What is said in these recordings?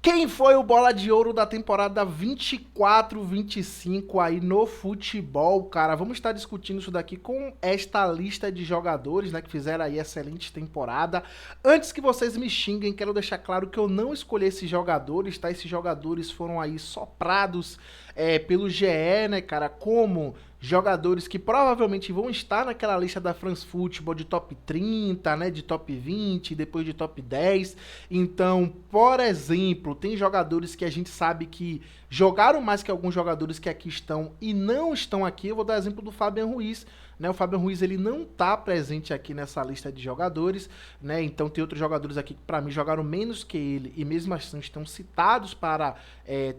Quem foi o bola de ouro da temporada 24-25 aí no futebol, cara? Vamos estar discutindo isso daqui com esta lista de jogadores, né, que fizeram aí excelente temporada. Antes que vocês me xinguem, quero deixar claro que eu não escolhi esses jogadores, tá? Esses jogadores foram aí soprados pelo GE, né, cara, como jogadores que provavelmente vão estar naquela lista da France Football de top 30, né, de top 20, depois de top 10. Então, por exemplo, tem jogadores que a gente sabe que jogaram mais que alguns jogadores que aqui estão e não estão aqui. Eu vou dar exemplo do Fabian Ruiz, né? O Fabian Ruiz ele não está presente aqui nessa lista de jogadores, né? Então tem outros jogadores aqui que para mim jogaram menos que ele e mesmo assim estão citados para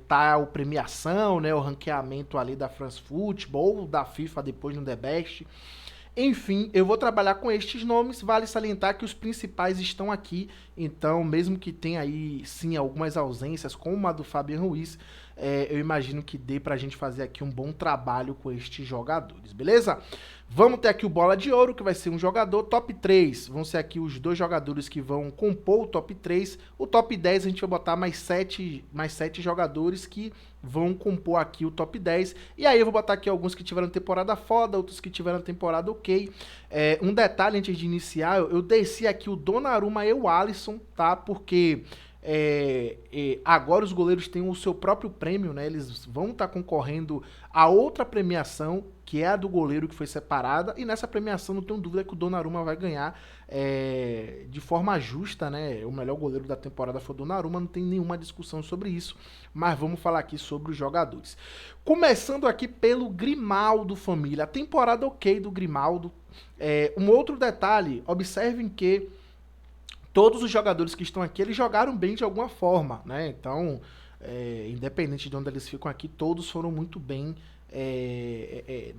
tal premiação, né? O ranqueamento ali da France Football ou da FIFA depois no The Best. Enfim, eu vou trabalhar com estes nomes, vale salientar que os principais estão aqui, então mesmo que tenha aí sim algumas ausências, como a do Fabian Ruiz, eu imagino que dê pra gente fazer aqui um bom trabalho com estes jogadores, beleza? Vamos ter aqui o Bola de Ouro, que vai ser um jogador, top 3, vão ser aqui os dois jogadores que vão compor o top 3, o top 10 a gente vai botar mais sete jogadores que vão compor aqui o top 10, e aí eu vou botar aqui alguns que tiveram temporada foda, outros que tiveram temporada ok. Um detalhe antes de iniciar, eu desci aqui o Donnarumma e o Alisson, tá? Porque agora os goleiros têm o seu próprio prêmio, né? Eles vão estar concorrendo a outra premiação, que é a do goleiro que foi separada, e nessa premiação não tenho dúvida que o Donnarumma vai ganhar de forma justa, né? O melhor goleiro da temporada foi o Donnarumma, não tem nenhuma discussão sobre isso, mas vamos falar aqui sobre os jogadores. Começando aqui pelo Grimaldo, família. A temporada ok do Grimaldo. Um outro detalhe, observem que todos os jogadores que estão aqui, eles jogaram bem de alguma forma, né? Então, independente de onde eles ficam aqui, todos foram muito bem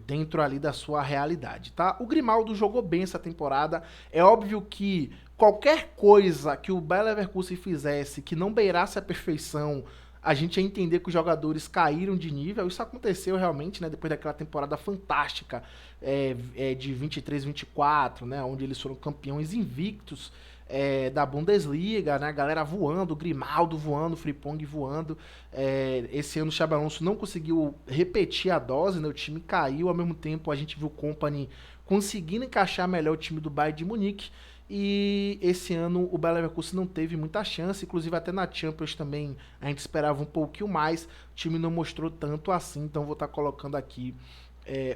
dentro ali da sua realidade, tá? O Grimaldo jogou bem essa temporada. É óbvio que qualquer coisa que o Bayer Leverkusen fizesse que não beirasse a perfeição, a gente ia entender que os jogadores caíram de nível. Isso aconteceu realmente, né? Depois daquela temporada fantástica de 23-24, né? Onde eles foram campeões invictos da Bundesliga, né? A galera voando, o Grimaldo voando, o Frimpong voando. Esse ano o Xabi Alonso não conseguiu repetir a dose, né? O time caiu, ao mesmo tempo a gente viu o Kompany conseguindo encaixar melhor o time do Bayern de Munique. E esse ano o Bayer Leverkusen não teve muita chance, inclusive até na Champions também a gente esperava um pouquinho mais, o time não mostrou tanto assim, então vou estar colocando aqui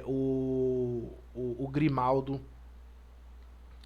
o Grimaldo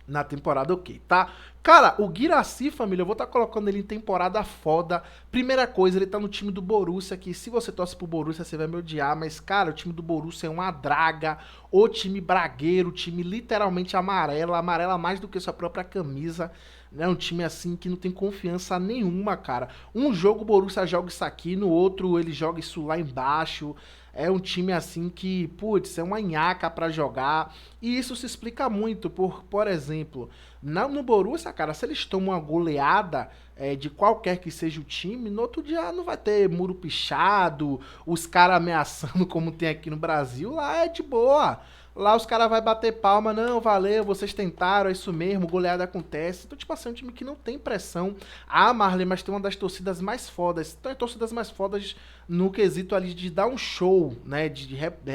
na temporada ok, tá? Cara, o Guirassy, família, eu vou estar colocando ele em temporada foda. Primeira coisa, ele tá no time do Borussia, que se você torce pro Borussia, você vai me odiar, mas, cara, o time do Borussia é uma draga, o time bragueiro, o time literalmente amarelo, amarela mais do que sua própria camisa, né? Um time, assim, que não tem confiança nenhuma, cara. Um jogo o Borussia joga isso aqui, no outro ele joga isso lá embaixo. É um time assim que, putz, é uma nhaca pra jogar. E isso se explica muito por exemplo, no Borussia, cara, se eles tomam uma goleada de qualquer que seja o time, no outro dia não vai ter muro pichado, os caras ameaçando como tem aqui no Brasil, lá é de boa. Lá os caras vão bater palma, não, valeu, vocês tentaram, é isso mesmo, goleada acontece. Então, tipo assim, é um time que não tem pressão. Ah, Marley, mas tem uma das torcidas mais fodas. Então, é torcidas mais fodas no quesito ali de dar um show, né?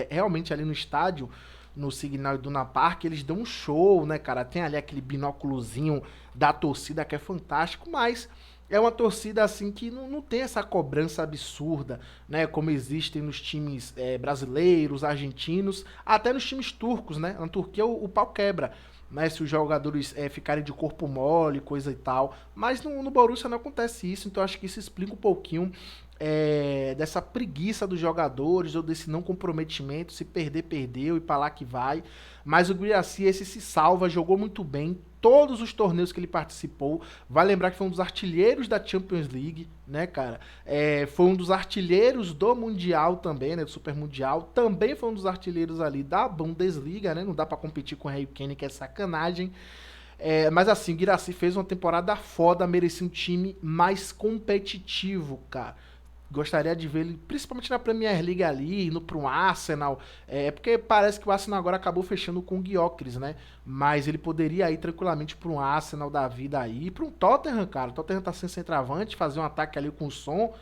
Realmente ali no estádio, no Signal Iduna Park, eles dão um show, né, cara? Tem ali aquele binóculozinho da torcida que é fantástico, mas é uma torcida assim que não tem essa cobrança absurda, né? Como existem nos times brasileiros, argentinos, até nos times turcos, né? Na Turquia o pau quebra, né? Se os jogadores ficarem de corpo mole, coisa e tal. Mas no Borussia não acontece isso, então acho que isso explica um pouquinho dessa preguiça dos jogadores ou desse não comprometimento, se perder, perdeu e pra lá que vai. Mas o Guirassy, esse se salva, jogou muito bem todos os torneios que ele participou. Vai lembrar que foi um dos artilheiros da Champions League, né, cara? Foi um dos artilheiros do Mundial também, né, do Super Mundial. Também foi um dos artilheiros ali da Bundesliga, né? Não dá pra competir com o Harry Kane, que é sacanagem. Mas assim, o Guirassy fez uma temporada foda, merecia um time mais competitivo, cara. Gostaria de ver ele, principalmente na Premier League ali, indo para um Arsenal. Porque parece que o Arsenal agora acabou fechando com o Gyökeres, né? Mas ele poderia ir tranquilamente para um Arsenal da vida aí, para um Tottenham, cara. O Tottenham tá sem centroavante, fazer um ataque ali com o Son.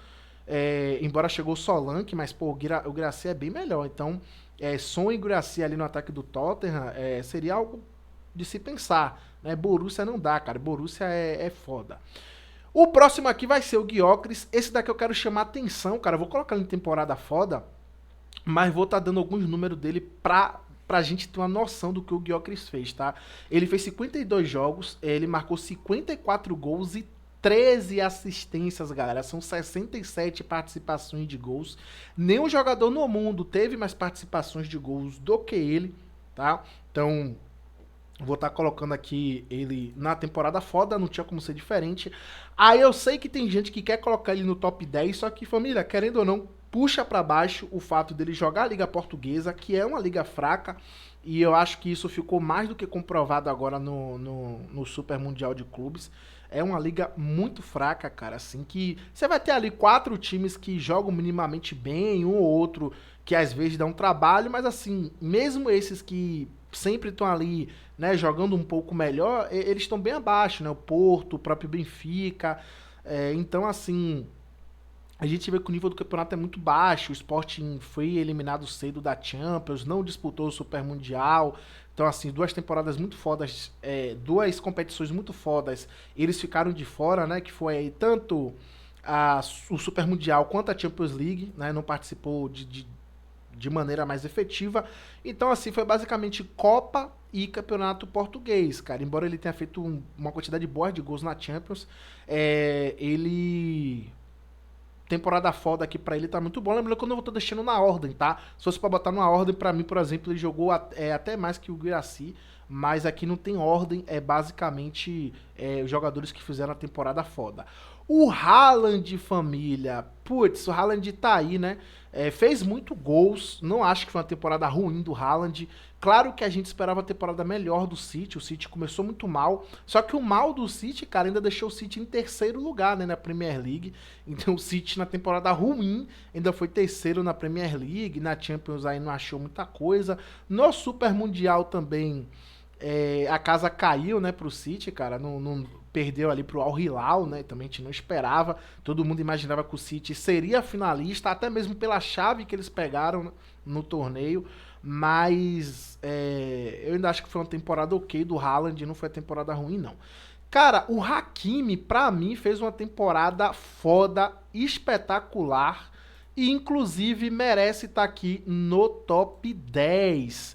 Embora chegou o Solanke, mas pô, o Guirassy é bem melhor. Então, Son e Guirassy ali no ataque do Tottenham seria algo de se pensar, né? Borussia não dá, cara. Borussia é foda. O próximo aqui vai ser o Gyökeres. Esse daqui eu quero chamar atenção, cara. Eu vou colocar ele em temporada foda, mas vou estar dando alguns números dele pra gente ter uma noção do que o Gyökeres fez, tá? Ele fez 52 jogos, ele marcou 54 gols e 13 assistências, galera. São 67 participações de gols. Nenhum jogador no mundo teve mais participações de gols do que ele, tá? Então, vou estar colocando aqui ele na temporada foda, não tinha como ser diferente. Aí eu sei que tem gente que quer colocar ele no top 10, só que, família, querendo ou não, puxa pra baixo o fato dele jogar a Liga Portuguesa, que é uma liga fraca, e eu acho que isso ficou mais do que comprovado agora no Super Mundial de Clubes. É uma liga muito fraca, cara, assim, que você vai ter ali 4 times que jogam minimamente bem, um ou outro que às vezes dá um trabalho, mas assim, mesmo esses que sempre estão ali, né, jogando um pouco melhor, eles estão bem abaixo, né? O Porto, o próprio Benfica. Então, assim, a gente vê que o nível do campeonato é muito baixo. O Sporting foi eliminado cedo da Champions, não disputou o Super Mundial. Então, assim, 2 temporadas muito fodas, 2 competições muito fodas. Eles ficaram de fora, né? Que foi aí tanto o Super Mundial quanto a Champions League, né? Não participou de maneira mais efetiva. Então, assim, foi basicamente Copa e Campeonato Português, cara. Embora ele tenha feito uma quantidade boa de gols na Champions, ele... Temporada foda aqui pra ele tá muito bom. Lembrando que eu não tô deixando na ordem, tá? Se fosse pra botar numa ordem, pra mim, por exemplo, ele jogou até mais que o Guirassy, mas aqui não tem ordem, é basicamente os jogadores que fizeram a temporada foda. O Haaland, família, putz, o Haaland tá aí, né? Fez muito gols, não acho que foi uma temporada ruim do Haaland. Claro que a gente esperava a temporada melhor do City, o City começou muito mal, só que o mal do City, cara, ainda deixou o City em terceiro lugar, né, na Premier League. Então o City na temporada ruim ainda foi terceiro na Premier League, na Champions aí não achou muita coisa. No Super Mundial também a casa caiu, né, pro City, cara, não perdeu ali pro Al Hilal, né, também a gente não esperava, todo mundo imaginava que o City seria finalista, até mesmo pela chave que eles pegaram no torneio, mas eu ainda acho que foi uma temporada ok do Haaland, não foi a temporada ruim, não. Cara, o Hakimi, pra mim, fez uma temporada foda, espetacular, e inclusive merece estar aqui no top 10.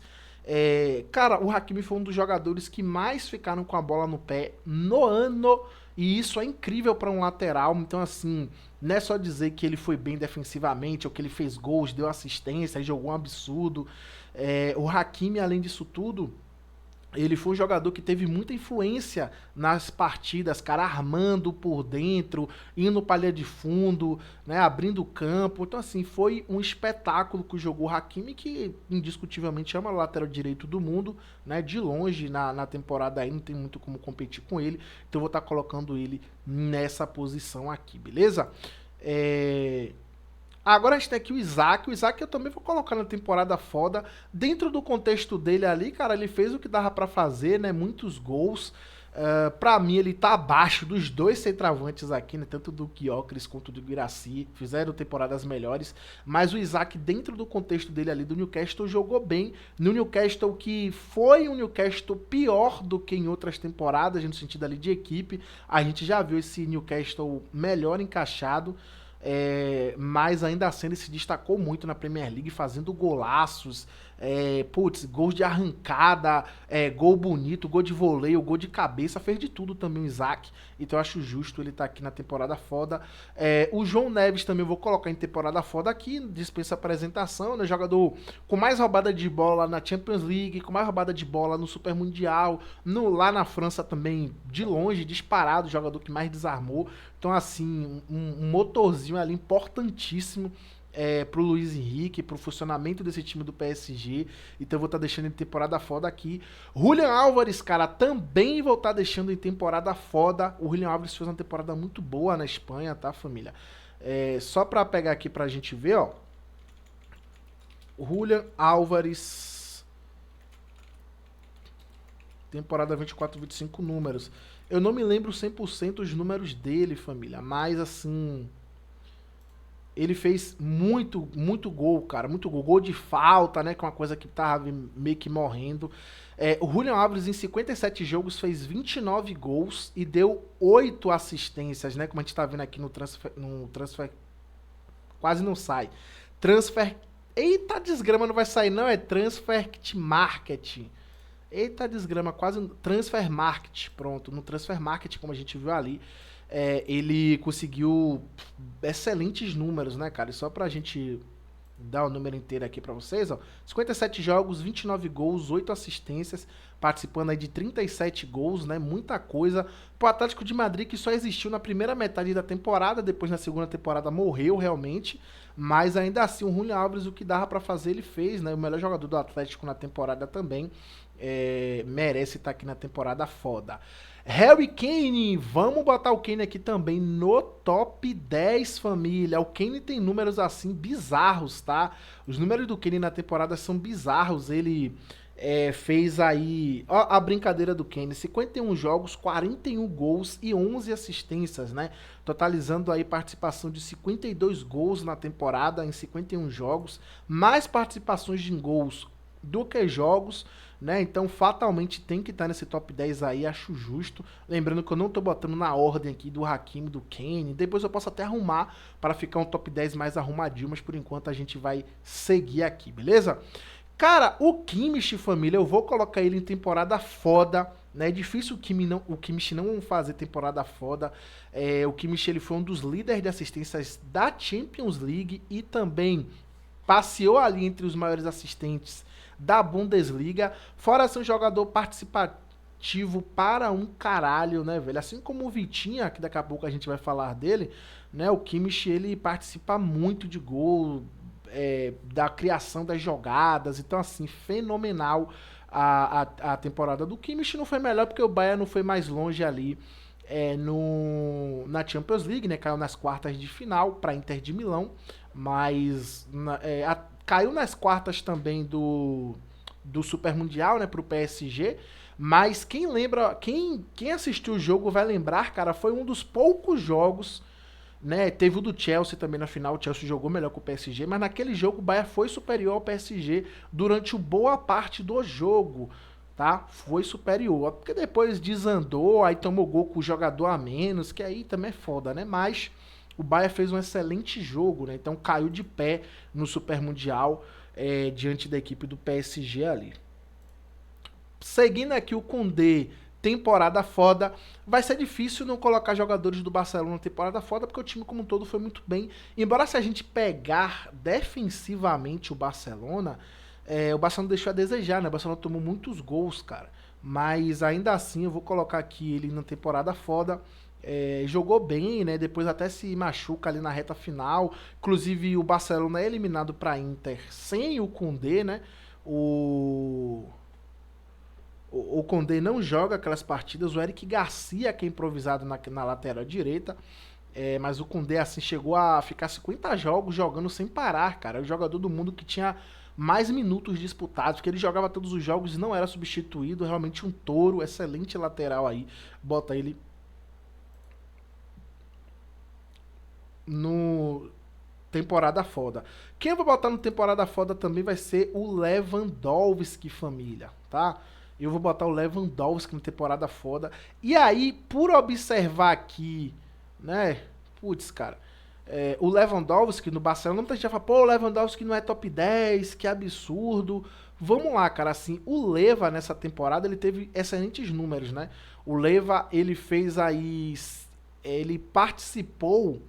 Cara, o Hakimi foi um dos jogadores que mais ficaram com a bola no pé no ano, e isso é incrível para um lateral. Então, assim, não é só dizer que ele foi bem defensivamente, ou que ele fez gols, deu assistência, jogou um absurdo. O Hakimi, além disso tudo, ele foi um jogador que teve muita influência nas partidas, cara, armando por dentro, indo para a linha de fundo, né, abrindo o campo. Então, assim, foi um espetáculo que jogou o Hakimi, que indiscutivelmente é o lateral direito do mundo, né, de longe na temporada aí, não tem muito como competir com ele. Então, eu vou estar colocando ele nessa posição aqui, beleza? Agora a gente tem aqui o Isaac eu também vou colocar na temporada foda. Dentro do contexto dele ali, cara, ele fez o que dava pra fazer, né? Muitos gols. Pra mim, ele tá abaixo dos 2 centroavantes aqui, né? Tanto do Gyökeres quanto do Guirassy. Fizeram temporadas melhores. Mas o Isaac, dentro do contexto dele ali do Newcastle, jogou bem. No Newcastle, que foi um Newcastle pior do que em outras temporadas, no sentido ali de equipe. A gente já viu esse Newcastle melhor encaixado. Mas ainda assim ele se destacou muito na Premier League, fazendo golaços, gols de arrancada, gol bonito, gol de voleio, gol de cabeça, fez de tudo também o Isaac, então eu acho justo ele estar aqui na temporada foda. O João Neves também eu vou colocar em temporada foda aqui, dispensa apresentação, né? Jogador com mais roubada de bola na Champions League, com mais roubada de bola no Super Mundial, lá na França também, de longe, disparado, jogador que mais desarmou. Então, assim, um motorzinho ali importantíssimo pro Luiz Henrique, pro funcionamento desse time do PSG. Então, eu vou estar deixando em temporada foda aqui. Julian Álvares, cara, também vou estar deixando em temporada foda. O Julian Álvares fez uma temporada muito boa na Espanha, tá, família? Só pra pegar aqui pra gente ver, ó. Julian Álvares, temporada 24-25 números. Eu não me lembro 100% os números dele, família, mas assim, ele fez muito gol, cara, muito gol. Gol de falta, né, que é uma coisa que tava meio que morrendo. O Julian Álvares em 57 jogos fez 29 gols e deu 8 assistências, né, como a gente tá vendo aqui no transfer quase não sai. Transfer. Eita desgrama, não vai sair, não. É Transfer Market. Eita desgrama, quase. Transfer Market. Pronto, no Transfer Market, como a gente viu ali, ele conseguiu excelentes números, né, cara? E só pra gente dar o número inteiro aqui pra vocês, ó. 57 jogos, 29 gols, 8 assistências, participando aí de 37 gols, né? Muita coisa. Pro Atlético de Madrid, que só existiu na primeira metade da temporada, depois na segunda temporada morreu realmente, mas ainda assim o Julián Álvares, o que dava pra fazer, ele fez, né? O melhor jogador do Atlético na temporada também, merece estar aqui na temporada foda. Harry Kane, vamos botar o Kane aqui também no top 10, família. O Kane tem números assim bizarros, tá? Os números do Kane na temporada são bizarros. Ele fez aí, ó, a brincadeira do Kane: 51 jogos, 41 gols e 11 assistências, né? Totalizando aí participação de 52 gols na temporada em 51 jogos, mais participações de gols do que jogos, né? Então, fatalmente tem que estar nesse top 10 aí, acho justo. Lembrando que eu não tô botando na ordem aqui do Hakimi, do Kane. Depois eu posso até arrumar para ficar um top 10 mais arrumadinho, mas por enquanto a gente vai seguir aqui, beleza? Cara, o Kimmich, família, eu vou colocar ele em temporada foda, né? É difícil o Kimmich não fazer temporada foda. O Kimmich, ele foi um dos líderes de assistências da Champions League e também passeou ali entre os maiores assistentes da Bundesliga, fora ser um jogador participativo para um caralho, né, velho? Assim como o Vitinha, que daqui a pouco a gente vai falar dele, né? O Kimmich, ele participa muito de gol, da criação das jogadas, então assim, fenomenal a temporada do Kimmich. Não foi melhor porque o Bayern não foi mais longe ali na Champions League, né? Caiu nas quartas de final para Inter de Milão, mas caiu nas quartas também do Super Mundial, né, pro PSG. Mas quem lembra, quem assistiu o jogo vai lembrar, cara, foi um dos poucos jogos, né? Teve o do Chelsea também na final. O Chelsea jogou melhor que o PSG, mas naquele jogo o Bayern foi superior ao PSG durante boa parte do jogo, tá? Foi superior, porque depois desandou, aí tomou gol com o jogador a menos, que aí também é foda, né? Mas o Bayern fez um excelente jogo, né? Então caiu de pé no Super Mundial, diante da equipe do PSG ali. Seguindo aqui o Koundé, temporada foda. Vai ser difícil não colocar jogadores do Barcelona temporada foda, porque o time como um todo foi muito bem. Embora, se a gente pegar defensivamente o Barcelona deixou a desejar, né? O Barcelona tomou muitos gols, cara. Mas ainda assim eu vou colocar aqui ele na temporada foda. Jogou bem, né? Depois até se machuca ali na reta final. Inclusive o Barcelona é eliminado para Inter sem o Koundé, né? O Koundé não joga aquelas partidas. O Eric Garcia, que é improvisado na lateral direita. Mas o Koundé, assim, chegou a ficar 50 jogos jogando sem parar, cara. É o jogador do mundo que tinha mais minutos disputados, porque ele jogava todos os jogos e não era substituído. Realmente um touro, excelente lateral aí. Bota ele no temporada foda. Quem eu vou botar no temporada foda também vai ser o Lewandowski, família, tá? Eu vou botar o Lewandowski na temporada foda. E aí, por observar aqui, né? Putz, cara. O Lewandowski no Barcelona, muita gente já fala, pô, o Lewandowski não é top 10, que absurdo. Vamos lá, cara, assim, o Leva nessa temporada, ele teve excelentes números, né? O Leva, ele fez aí, ele participou,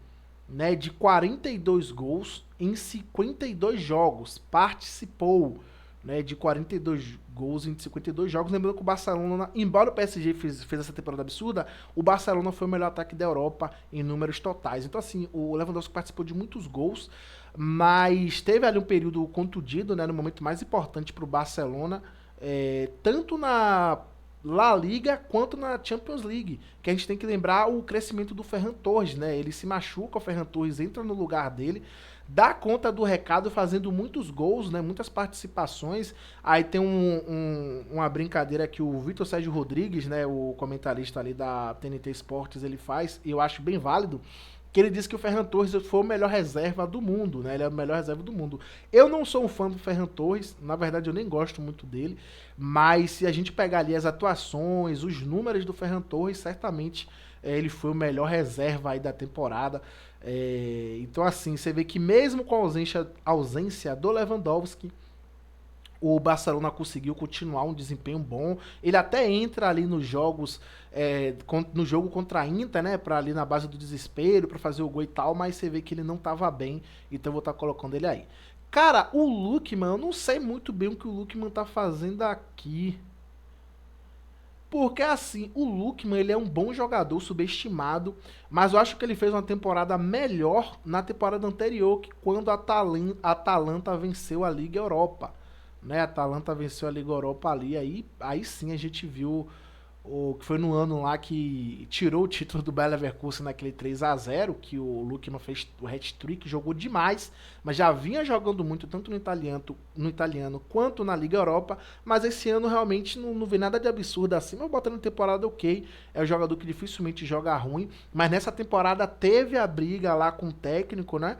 né, de 42 gols em 52 jogos. Participou, né, de 42 gols em 52 jogos. Lembrando que o Barcelona, embora o PSG fez essa temporada absurda, o Barcelona foi o melhor ataque da Europa em números totais. Então, assim, o Lewandowski participou de muitos gols, mas teve ali um período contundido, né, no momento mais importante para o Barcelona, tanto La Liga quanto na Champions League, que a gente tem que lembrar o crescimento do Ferran Torres, né? Ele se machuca, o Ferran Torres entra no lugar dele, dá conta do recado fazendo muitos gols, né? Muitas participações. Aí tem uma brincadeira que o Vitor Sérgio Rodrigues, né? O comentarista ali da TNT Esportes, ele faz, e eu acho bem válido, que ele disse que o Ferran Torres foi o melhor reserva do mundo, né? Ele é o melhor reserva do mundo. Eu não sou um fã do Ferran Torres, na verdade eu nem gosto muito dele, mas se a gente pegar ali as atuações, os números do Ferran Torres, certamente ele foi o melhor reserva aí da temporada. Então assim, você vê que mesmo com a ausência do Lewandowski, o Barcelona conseguiu continuar um desempenho bom. Ele até entra ali nos jogos, no jogo contra a Inter, né? Pra ali na base do desespero, pra fazer o gol e tal, mas você vê que ele não tava bem, então eu vou estar colocando ele aí. Cara, o Lookman, eu não sei muito bem o que o Lookman tá fazendo aqui. Porque assim, o Lookman, ele é um bom jogador, subestimado, mas eu acho que ele fez uma temporada melhor na temporada anterior, que quando a Atalanta venceu a Liga Europa, né? A Atalanta venceu a Liga Europa ali, aí sim a gente viu o que foi no ano lá que tirou o título do Bayer Leverkusen naquele 3-0, que o Lukman fez o hat-trick, jogou demais, mas já vinha jogando muito, tanto no italiano quanto na Liga Europa, mas esse ano realmente não vê nada de absurdo assim, mas botando temporada ok, é um jogador que dificilmente joga ruim, mas nessa temporada teve a briga lá com o técnico, né,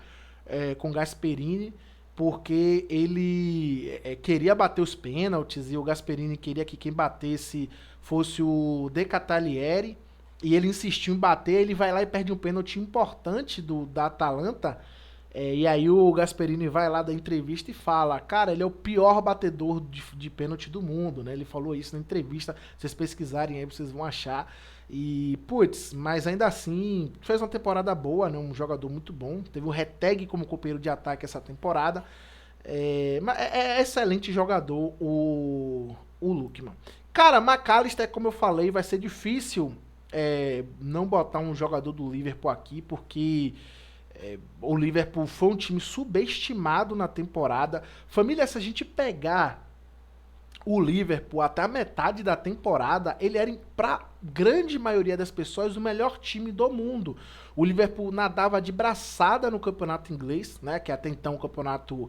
com o Gasperini, porque ele queria bater os pênaltis e o Gasperini queria que quem batesse fosse o De Catalieri, e ele insistiu em bater, ele vai lá e perde um pênalti importante da Atalanta, e aí o Gasperini vai lá da entrevista e fala, cara, ele é o pior batedor de pênalti do mundo, né? Ele falou isso na entrevista, se vocês pesquisarem aí vocês vão achar. E, putz, mas ainda assim, fez uma temporada boa, né? Um jogador muito bom. Teve o Reteg como companheiro de ataque essa temporada. É excelente jogador o Lookman. Cara, McAllister, como eu falei, vai ser difícil não botar um jogador do Liverpool aqui, porque o Liverpool foi um time subestimado na temporada. Família, se a gente pegar o Liverpool até a metade da temporada, ele era, pra grande maioria das pessoas, o melhor time do mundo. O Liverpool nadava de braçada no campeonato inglês, né, que é até então o campeonato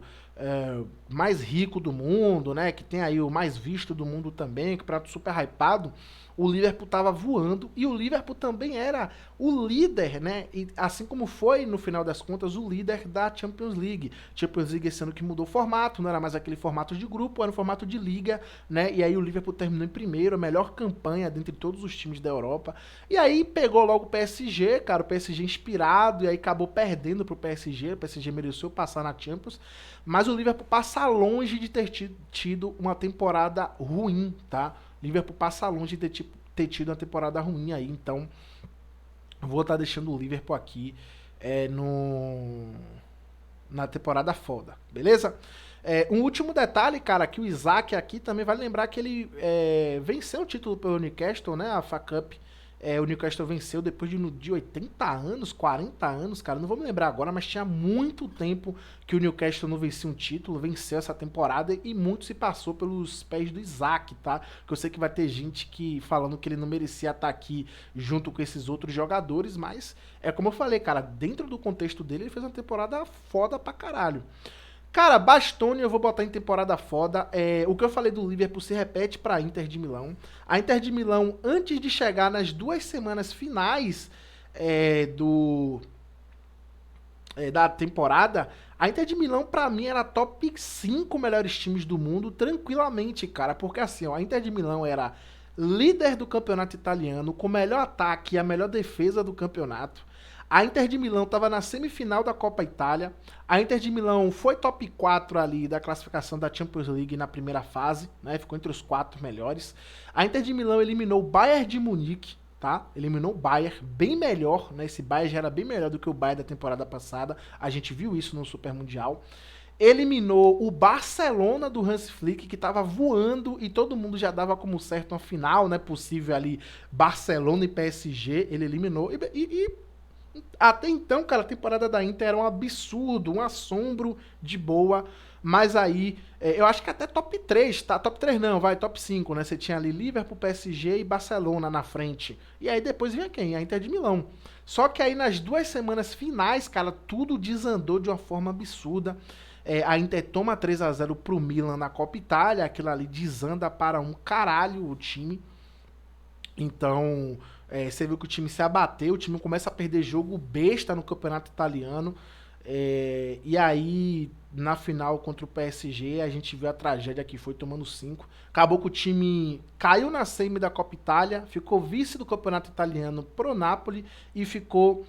mais rico do mundo, né, que tem aí o mais visto do mundo também, campeonato super hypado. O Liverpool estava voando e o Liverpool também era o líder, né? E assim como foi, no final das contas, o líder da Champions League. Champions League esse ano que mudou o formato, não era mais aquele formato de grupo, era um formato de liga, né? E aí o Liverpool terminou em primeiro, a melhor campanha dentre todos os times da Europa. E aí pegou logo o PSG, cara, o PSG inspirado, e aí acabou perdendo pro PSG. O PSG mereceu passar na Champions, mas o Liverpool passa longe de ter tido uma temporada ruim, tá? Liverpool passa longe de ter tido uma temporada ruim aí, então vou estar deixando o Liverpool aqui na temporada foda, beleza? Um último detalhe, cara, que o Isaac aqui também vai lembrar que ele venceu o título pelo Newcastle, né, a FA Cup. O Newcastle venceu depois de 80 anos, 40 anos, cara, não vou me lembrar agora, mas tinha muito tempo que o Newcastle não vencia um título, venceu essa temporada e muito se passou pelos pés do Isaac, tá? Que eu sei que vai ter gente que falando que ele não merecia estar aqui junto com esses outros jogadores, mas é como eu falei, cara, dentro do contexto dele, ele fez uma temporada foda pra caralho. Cara, Bastoni eu vou botar em temporada foda. O que eu falei do Liverpool se repete para a Inter de Milão. A Inter de Milão, antes de chegar nas 2 semanas finais da temporada, a Inter de Milão, pra mim, era top 5 melhores times do mundo, tranquilamente, cara. Porque assim, ó, a Inter de Milão era líder do campeonato italiano, com o melhor ataque e a melhor defesa do campeonato. A Inter de Milão estava na semifinal da Copa Itália. A Inter de Milão foi top 4 ali da classificação da Champions League na primeira fase, né? Ficou entre os 4 melhores. A Inter de Milão eliminou o Bayern de Munique, tá? Eliminou o Bayern, bem melhor, né? Esse Bayern já era bem melhor do que o Bayern da temporada passada. A gente viu isso no Super Mundial. Eliminou o Barcelona do Hans Flick, que estava voando e todo mundo já dava como certo uma final, né? Possível ali, Barcelona e PSG. Ele eliminou até então, cara, a temporada da Inter era um absurdo, um assombro de boa, mas aí eu acho que até top 3, tá? Top 3 não, vai, top 5, né? Você tinha ali Liverpool, PSG e Barcelona na frente. E aí depois vinha quem? A Inter de Milão. Só que aí nas 2 semanas finais, cara, tudo desandou de uma forma absurda. A Inter toma 3-0 pro Milan na Copa Itália, aquilo ali desanda para um caralho o time. Então, você viu que o time se abateu, o time começa a perder jogo besta no campeonato italiano. E aí, na final contra o PSG, a gente viu a tragédia que foi tomando 5. Acabou que o time caiu na semi da Copa Itália, ficou vice do campeonato italiano pro Napoli e ficou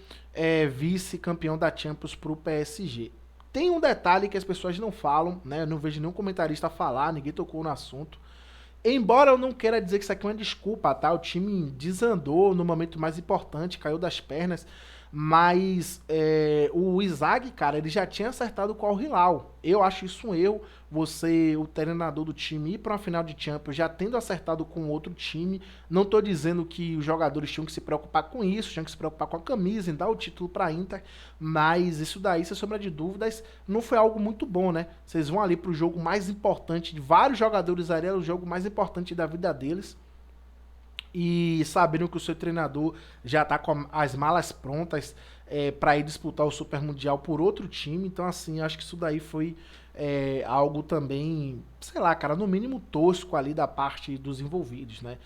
vice-campeão da Champions pro PSG. Tem um detalhe que as pessoas não falam, né? Eu não vejo nenhum comentarista falar, ninguém tocou no assunto. Embora eu não queira dizer que isso aqui é uma desculpa, tá? O time desandou no momento mais importante, caiu das pernas. Mas o Inzaghi, cara, ele já tinha acertado com o Al Hilal. Eu acho isso um erro. Você, o treinador do time, ir para uma final de Champions já tendo acertado com outro time. Não tô dizendo que os jogadores tinham que se preocupar com isso, tinham que se preocupar com a camisa, em dar o título pra Inter. Mas isso daí, sem sombra de dúvidas, não foi algo muito bom, né? Vocês vão ali pro jogo mais importante de vários jogadores ali, era o jogo mais importante da vida deles e sabendo que o seu treinador já está com as malas prontas para ir disputar o Super Mundial por outro time. Então, assim, acho que isso daí foi algo também, sei lá, cara, no mínimo tosco ali da parte dos envolvidos, né?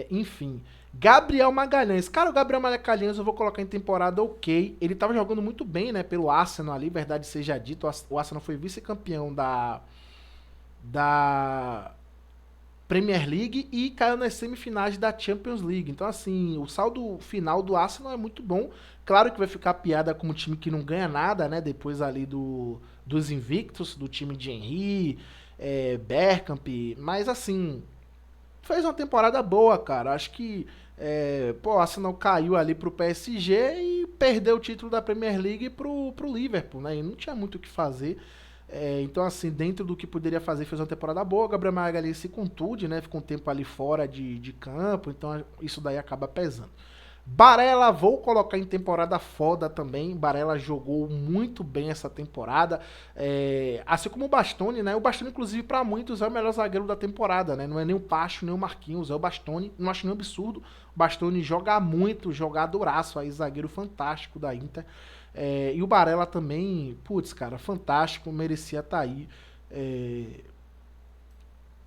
Enfim. Gabriel Magalhães. Cara, o Gabriel Magalhães eu vou colocar em temporada ok. Ele tava jogando muito bem, né, pelo Arsenal ali, verdade seja dito. O Arsenal foi vice-campeão da Premier League e caiu nas semifinais da Champions League. Então, assim, o saldo final do Arsenal é muito bom. Claro que vai ficar piada como um time que não ganha nada, né? Depois ali dos invictos, do time de Henry, Bergkamp. Mas, assim, fez uma temporada boa, cara. Acho que o Arsenal caiu ali pro PSG e perdeu o título da Premier League pro Liverpool, né? E não tinha muito o que fazer. Então, assim, dentro do que poderia fazer, fez uma temporada boa. O Gabriel Magalhães se contunde, né? Ficou um tempo ali fora de campo, então isso daí acaba pesando. Barella, vou colocar em temporada foda também. Barella jogou muito bem essa temporada. Assim como o Bastoni, né? O Bastoni, inclusive, para muitos, é o melhor zagueiro da temporada, né? Não é nem o Pacho, nem o Marquinhos, é o Bastoni. Não acho nem absurdo. O Bastoni joga muito, jogadoraço aí, zagueiro fantástico da Inter. E o Barella também, putz, cara, fantástico, merecia estar aí.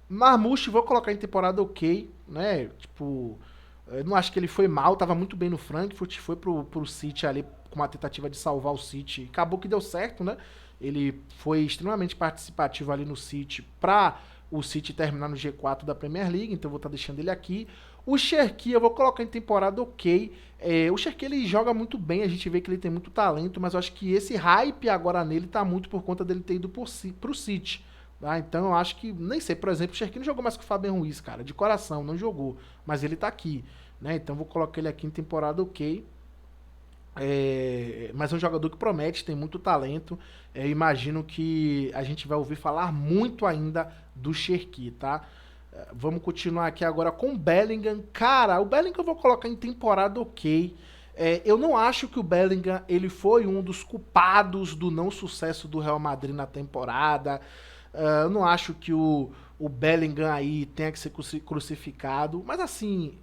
Marmouche, vou colocar em temporada ok, né? Tipo, eu não acho que ele foi mal, tava muito bem no Frankfurt, foi pro City ali com uma tentativa de salvar o City. Acabou que deu certo, né? Ele foi extremamente participativo ali no City pra o City terminar no G4 da Premier League, então eu vou estar deixando ele aqui. O Cherki eu vou colocar em temporada ok. O Cherki ele joga muito bem, a gente vê que ele tem muito talento, mas eu acho que esse hype agora nele tá muito por conta dele ter ido pro City. Tá? Então eu acho que, nem sei, por exemplo, o Cherki não jogou mais que o Fabian Ruiz, cara, de coração, não jogou, mas ele tá aqui, né? Então eu vou colocar ele aqui em temporada ok. Mas é um jogador que promete, tem muito talento. Imagino que a gente vai ouvir falar muito ainda do Cherki, tá? Vamos continuar aqui agora com o Bellingham. Cara, o Bellingham eu vou colocar em temporada ok. Eu não acho que o Bellingham ele foi um dos culpados do não sucesso do Real Madrid na temporada. Eu não acho que o Bellingham aí tenha que ser crucificado. Mas assim,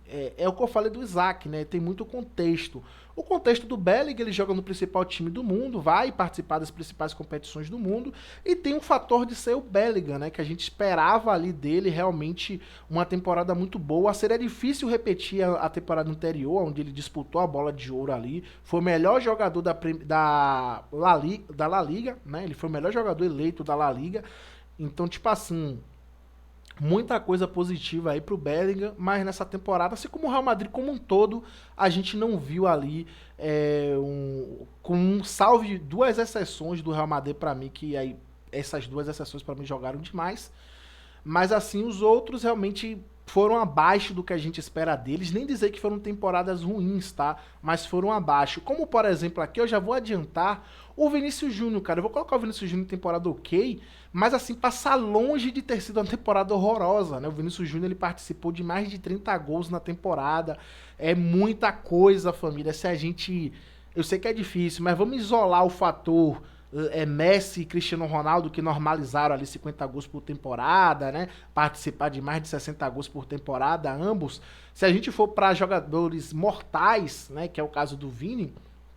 o que eu falei do Isaac, né? Tem muito contexto. O contexto do Bellingham, ele joga no principal time do mundo, vai participar das principais competições do mundo, e tem um fator de ser o Bellingham, né? Que a gente esperava ali dele realmente uma temporada muito boa. Seria difícil repetir a temporada anterior, onde ele disputou a bola de ouro ali. Foi o melhor jogador da La Liga, né? Ele foi o melhor jogador eleito da La Liga. Então, tipo assim, muita coisa positiva aí pro Bellingham, mas nessa temporada, assim como o Real Madrid como um todo, a gente não viu ali com um salve duas exceções do Real Madrid pra mim, que aí essas duas exceções pra mim jogaram demais. Mas assim, os outros realmente foram abaixo do que a gente espera deles. Nem dizer que foram temporadas ruins, tá? Mas foram abaixo. Como, por exemplo, aqui eu já vou adiantar o Vinícius Júnior, cara. Eu vou colocar o Vinícius Júnior em temporada ok, mas assim, passar longe de ter sido uma temporada horrorosa, né? O Vinícius Júnior, ele participou de mais de 30 gols na temporada. É muita coisa, família. Se a gente... Eu sei que é difícil, mas vamos isolar o fator Messi e Cristiano Ronaldo, que normalizaram ali 50 gols por temporada, né? Participar de mais de 60 gols por temporada, ambos. Se a gente for para jogadores mortais, né? Que é o caso do Vini,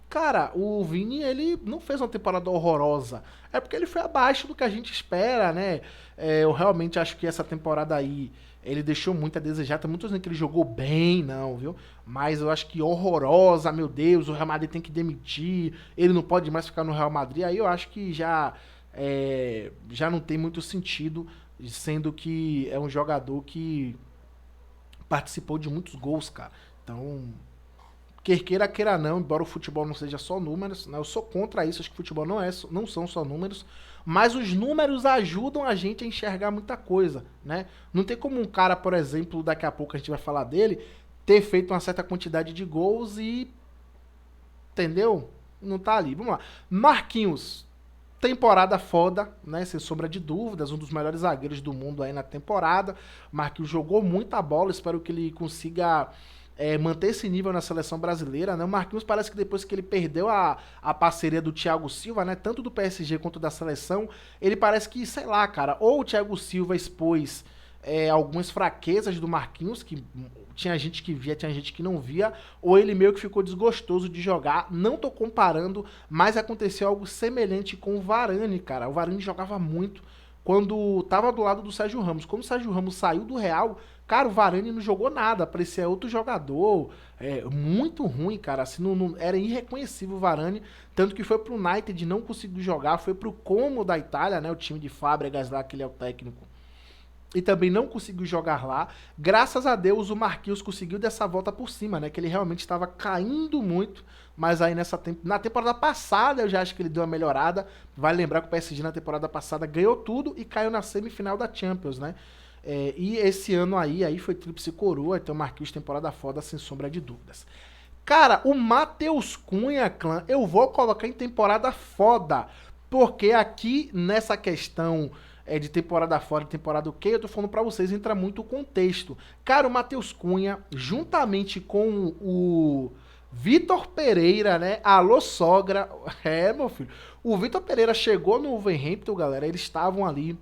cara, o Vini, ele não fez uma temporada horrorosa. É porque ele foi abaixo do que a gente espera, né? Eu realmente acho que essa temporada aí, ele deixou muito a desejar. Tem muitos dizendo que ele jogou bem, não, viu? Mas eu acho que horrorosa, meu Deus, o Real Madrid tem que demitir, ele não pode mais ficar no Real Madrid. Aí eu acho que já não tem muito sentido, sendo que é um jogador que participou de muitos gols, cara. Então, quer queira, queira não, embora o futebol não seja só números, né? Eu sou contra isso, acho que o futebol não são só números, mas os números ajudam a gente a enxergar muita coisa, né? Não tem como um cara, por exemplo, daqui a pouco a gente vai falar dele, ter feito uma certa quantidade de gols e, entendeu? Não tá ali. Vamos lá. Marquinhos, temporada foda, né? Sem sombra de dúvidas, um dos melhores zagueiros do mundo aí na temporada. Marquinhos jogou muita bola, espero que ele consiga manter esse nível na seleção brasileira, né? O Marquinhos parece que depois que ele perdeu a parceria do Thiago Silva, né? Tanto do PSG quanto da seleção, ele parece que, sei lá, cara, ou o Thiago Silva expôs algumas fraquezas do Marquinhos, que tinha gente que via, tinha gente que não via, ou ele meio que ficou desgostoso de jogar. Não tô comparando, mas aconteceu algo semelhante com o Varane, cara. O Varane jogava muito quando tava do lado do Sérgio Ramos. Quando o Sérgio Ramos saiu do Real, cara, o Varane não jogou nada, parecia outro jogador, muito ruim, cara, assim, era irreconhecível o Varane, tanto que foi pro United, não conseguiu jogar, foi pro Como da Itália, né, o time de Fábregas lá, que ele é o técnico, e também não conseguiu jogar lá. Graças a Deus o Marquinhos conseguiu dessa volta por cima, né? Que ele realmente estava caindo muito, mas aí na temporada passada eu já acho que ele deu uma melhorada. Vai lembrar que o PSG na temporada passada ganhou tudo e caiu na semifinal da Champions, né? E esse ano aí foi tríplice coroa, então o Marquinhos temporada foda sem sombra de dúvidas. Cara, o Matheus Cunha, clã, eu vou colocar em temporada foda, porque aqui nessa questão de temporada fora, temporada o quê? Eu tô falando pra vocês, entra muito o contexto. Cara, o Matheus Cunha, juntamente com o Vitor Pereira, né? Alô, sogra. Meu filho. O Vitor Pereira chegou no Wolverhampton, galera. Eles estavam ali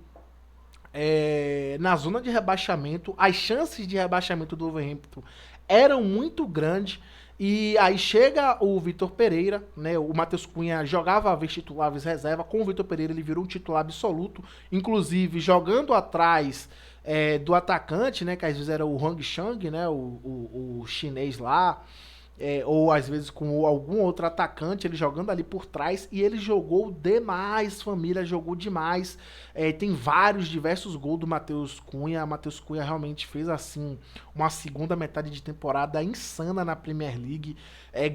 na zona de rebaixamento. As chances de rebaixamento do Wolverhampton eram muito grandes. E aí chega o Vitor Pereira, né? O Matheus Cunha jogava a vez titular, vez reserva. Com o Vitor Pereira ele virou um titular absoluto, inclusive jogando atrás do atacante, né? Que às vezes era o Hong Chang, né? O chinês lá. Ou às vezes com algum outro atacante, ele jogando ali por trás, e ele jogou demais, família, jogou demais. Tem diversos gols do Matheus Cunha. Matheus Cunha realmente fez assim uma segunda metade de temporada insana na Premier League.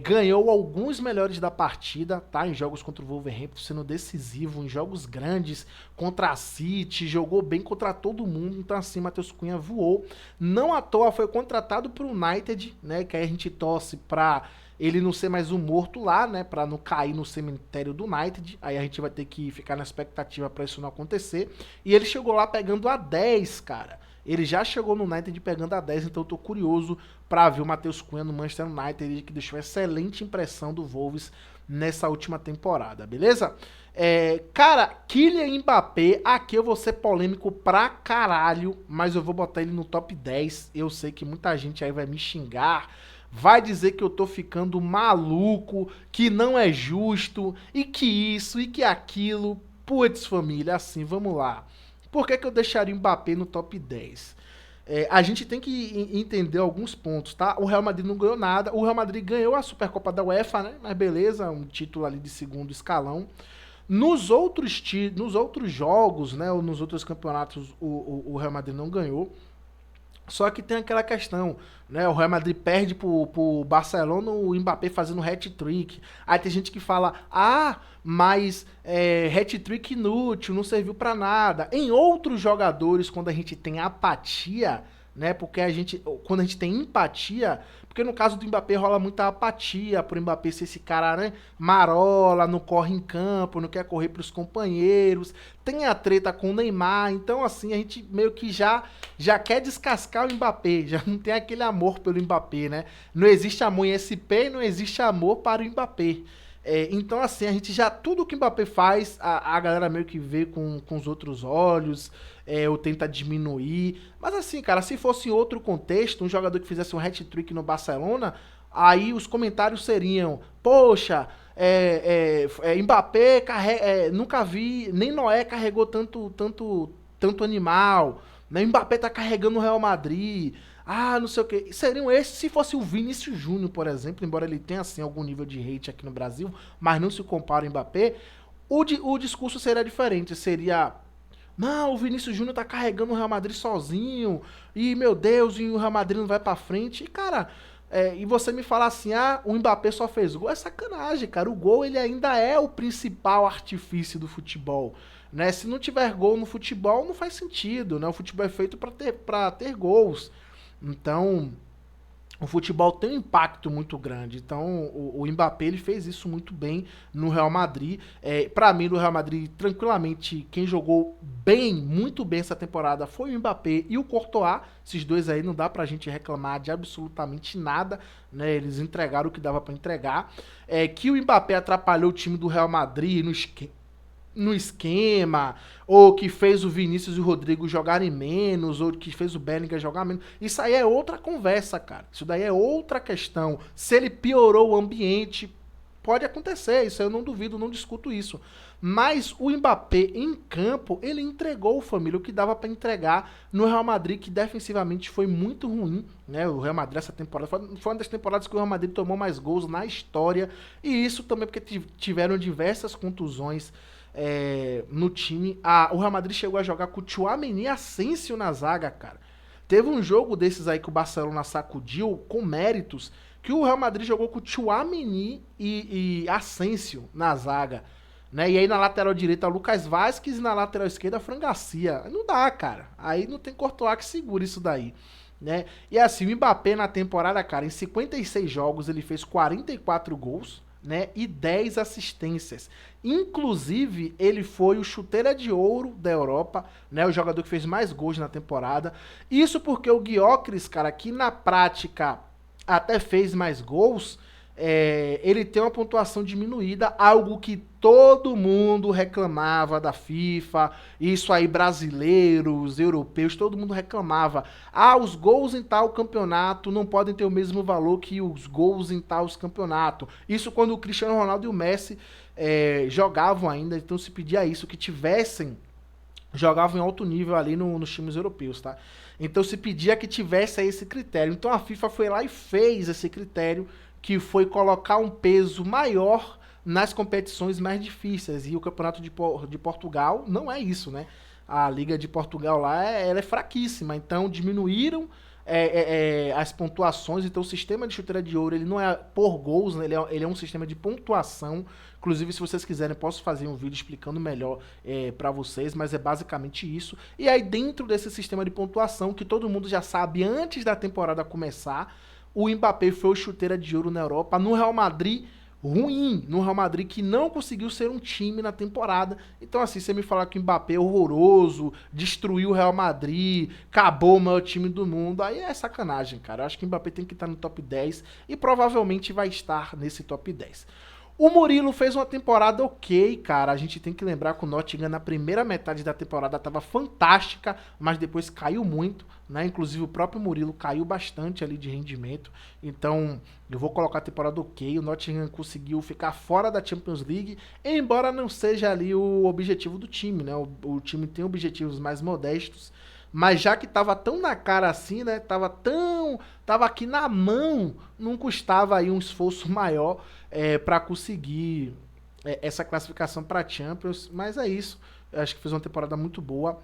Ganhou alguns melhores da partida, tá? Em jogos contra o Wolverhampton, sendo decisivo, em jogos grandes, contra a City, jogou bem contra todo mundo. Então assim, Matheus Cunha voou. Não à toa foi contratado pro United, né? Que aí a gente torce pra ele não ser mais um morto lá, né? Pra não cair no cemitério do United. Aí a gente vai ter que ficar na expectativa pra isso não acontecer. E ele chegou lá pegando a 10, cara. Ele já chegou no United pegando a 10, então eu tô curioso pra ver o Matheus Cunha no Manchester United, que deixou excelente impressão do Wolves nessa última temporada, beleza? Cara, Kylian Mbappé, aqui eu vou ser polêmico pra caralho, mas eu vou botar ele no top 10. Eu sei que muita gente aí vai me xingar, vai dizer que eu tô ficando maluco, que não é justo, e que isso, e que aquilo. Putz, família, assim, vamos lá. Por que eu deixaria o Mbappé no top 10? A gente tem que entender alguns pontos, tá? O Real Madrid não ganhou nada. O Real Madrid ganhou a Supercopa da UEFA, né? Mas beleza, um título ali de segundo escalão. Nos outros jogos, né? Ou nos outros campeonatos, o Real Madrid não ganhou. Só que tem aquela questão, né? O Real Madrid perde pro Barcelona, o Mbappé fazendo hat-trick. Aí tem gente que fala, mas hat-trick inútil, não serviu pra nada. Em outros jogadores, quando a gente tem apatia, né? Porque quando a gente tem empatia, porque no caso do Mbappé rola muita apatia por Mbappé ser esse cara, né? Marola, não corre em campo, não quer correr pros companheiros, tem a treta com o Neymar, então assim, a gente meio que já quer descascar o Mbappé, já não tem aquele amor pelo Mbappé, né? Não existe amor em SP, não existe amor para o Mbappé. Então, assim, a gente já, tudo que o Mbappé faz, a galera meio que vê com os outros olhos, ou tenta diminuir. Mas assim, cara, se fosse em outro contexto, um jogador que fizesse um hat-trick no Barcelona, aí os comentários seriam, poxa, Mbappé nunca vi, nem Noé carregou tanto animal, né? Mbappé tá carregando o Real Madrid. Ah, não sei o que. Seriam esses se fosse o Vinícius Júnior, por exemplo, embora ele tenha assim algum nível de hate aqui no Brasil, mas não se compara ao Mbappé, o discurso seria diferente. Seria, não, o Vinícius Júnior tá carregando o Real Madrid sozinho, e meu Deus, e o Real Madrid não vai pra frente. E cara, e você me falar assim, ah, o Mbappé só fez gol, é sacanagem, cara. O gol ele ainda é o principal artifício do futebol. Né? Se não tiver gol no futebol, não faz sentido, né? O futebol é feito pra ter gols. Então, o futebol tem um impacto muito grande. Então, o Mbappé ele fez isso muito bem no Real Madrid. Para mim, no Real Madrid, tranquilamente, quem jogou bem, muito bem essa temporada foi o Mbappé e o Courtois. Esses dois aí não dá pra gente reclamar de absolutamente nada, né? Eles entregaram o que dava pra entregar. Que o Mbappé atrapalhou o time do Real Madrid no esquema, ou que fez o Vinícius e o Rodrigo jogarem menos, ou que fez o Bellingham jogar menos. Isso aí é outra conversa, cara. Isso daí é outra questão. Se ele piorou o ambiente, pode acontecer, isso eu não duvido, não discuto isso. Mas o Mbappé em campo, ele entregou, família, o que dava pra entregar no Real Madrid, que defensivamente foi muito ruim, né? O Real Madrid essa temporada foi uma das temporadas que o Real Madrid tomou mais gols na história, e isso também porque tiveram diversas contusões no time. O Real Madrid chegou a jogar com o Tchouaméni e Asensio na zaga, cara. Teve um jogo desses aí que o Barcelona sacudiu com méritos, que o Real Madrid jogou com o Tchouaméni e Asensio na zaga. Né? E aí na lateral direita Lucas Vázquez e na lateral esquerda Fran Garcia. Não dá, cara. Aí não tem Courtois que segura isso daí. Né? E assim, o Mbappé na temporada, cara, em 56 jogos ele fez 44 gols, né, e 10 assistências. Inclusive, ele foi o chuteira de ouro da Europa, né, o jogador que fez mais gols na temporada. Isso porque o Gyökeres, cara, que na prática até fez mais gols, ele tem uma pontuação diminuída, algo que todo mundo reclamava da FIFA, isso aí brasileiros, europeus, todo mundo reclamava. Ah, os gols em tal campeonato não podem ter o mesmo valor que os gols em tal campeonato. Isso quando o Cristiano Ronaldo e o Messi jogavam ainda, então se pedia isso, que jogavam em alto nível ali nos times europeus, tá? Então se pedia que tivesse aí esse critério. Então a FIFA foi lá e fez esse critério, que foi colocar um peso maior nas competições mais difíceis. E o Campeonato de Portugal não é isso, né? A Liga de Portugal lá ela é fraquíssima. Então diminuíram as pontuações. Então o sistema de chuteira de ouro ele não é por gols, né? Ele é um sistema de pontuação. Inclusive, se vocês quiserem, posso fazer um vídeo explicando melhor para vocês, mas é basicamente isso. E aí, dentro desse sistema de pontuação, que todo mundo já sabe antes da temporada começar, o Mbappé foi o chuteira de ouro na Europa, no Real Madrid ruim, no Real Madrid que não conseguiu ser um time na temporada. Então assim, você me falar que o Mbappé é horroroso, destruiu o Real Madrid, acabou o maior time do mundo, aí é sacanagem, cara. Eu acho que o Mbappé tem que estar no top 10 e provavelmente vai estar nesse top 10. O Murilo fez uma temporada ok, cara. A gente tem que lembrar que o Nottingham na primeira metade da temporada estava fantástica, mas depois caiu muito, né? Inclusive o próprio Murilo caiu bastante ali de rendimento. Então eu vou colocar a temporada ok. O Nottingham conseguiu ficar fora da Champions League, embora não seja ali o objetivo do time, né? O time tem objetivos mais modestos. Mas já que tava tão na cara assim, né? Tava aqui na mão, não custava aí um esforço maior para conseguir essa classificação para Champions. Mas é isso. Eu acho que fez uma temporada muito boa.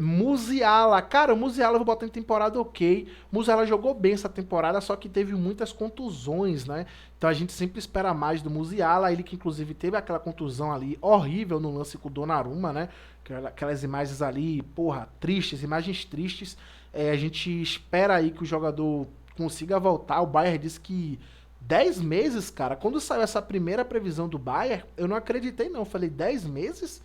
Musiala, cara, o Musiala eu vou botar em temporada ok. Musiala jogou bem essa temporada, só que teve muitas contusões, né? Então a gente sempre espera mais do Musiala. Ele que inclusive teve aquela contusão ali horrível no lance com o Donnarumma, né? Aquelas imagens ali, porra, tristes, imagens tristes. A gente espera aí que o jogador consiga voltar. O Bayern disse que 10 meses, cara. Quando saiu essa primeira previsão do Bayern, eu não acreditei não. Eu falei, 10 meses?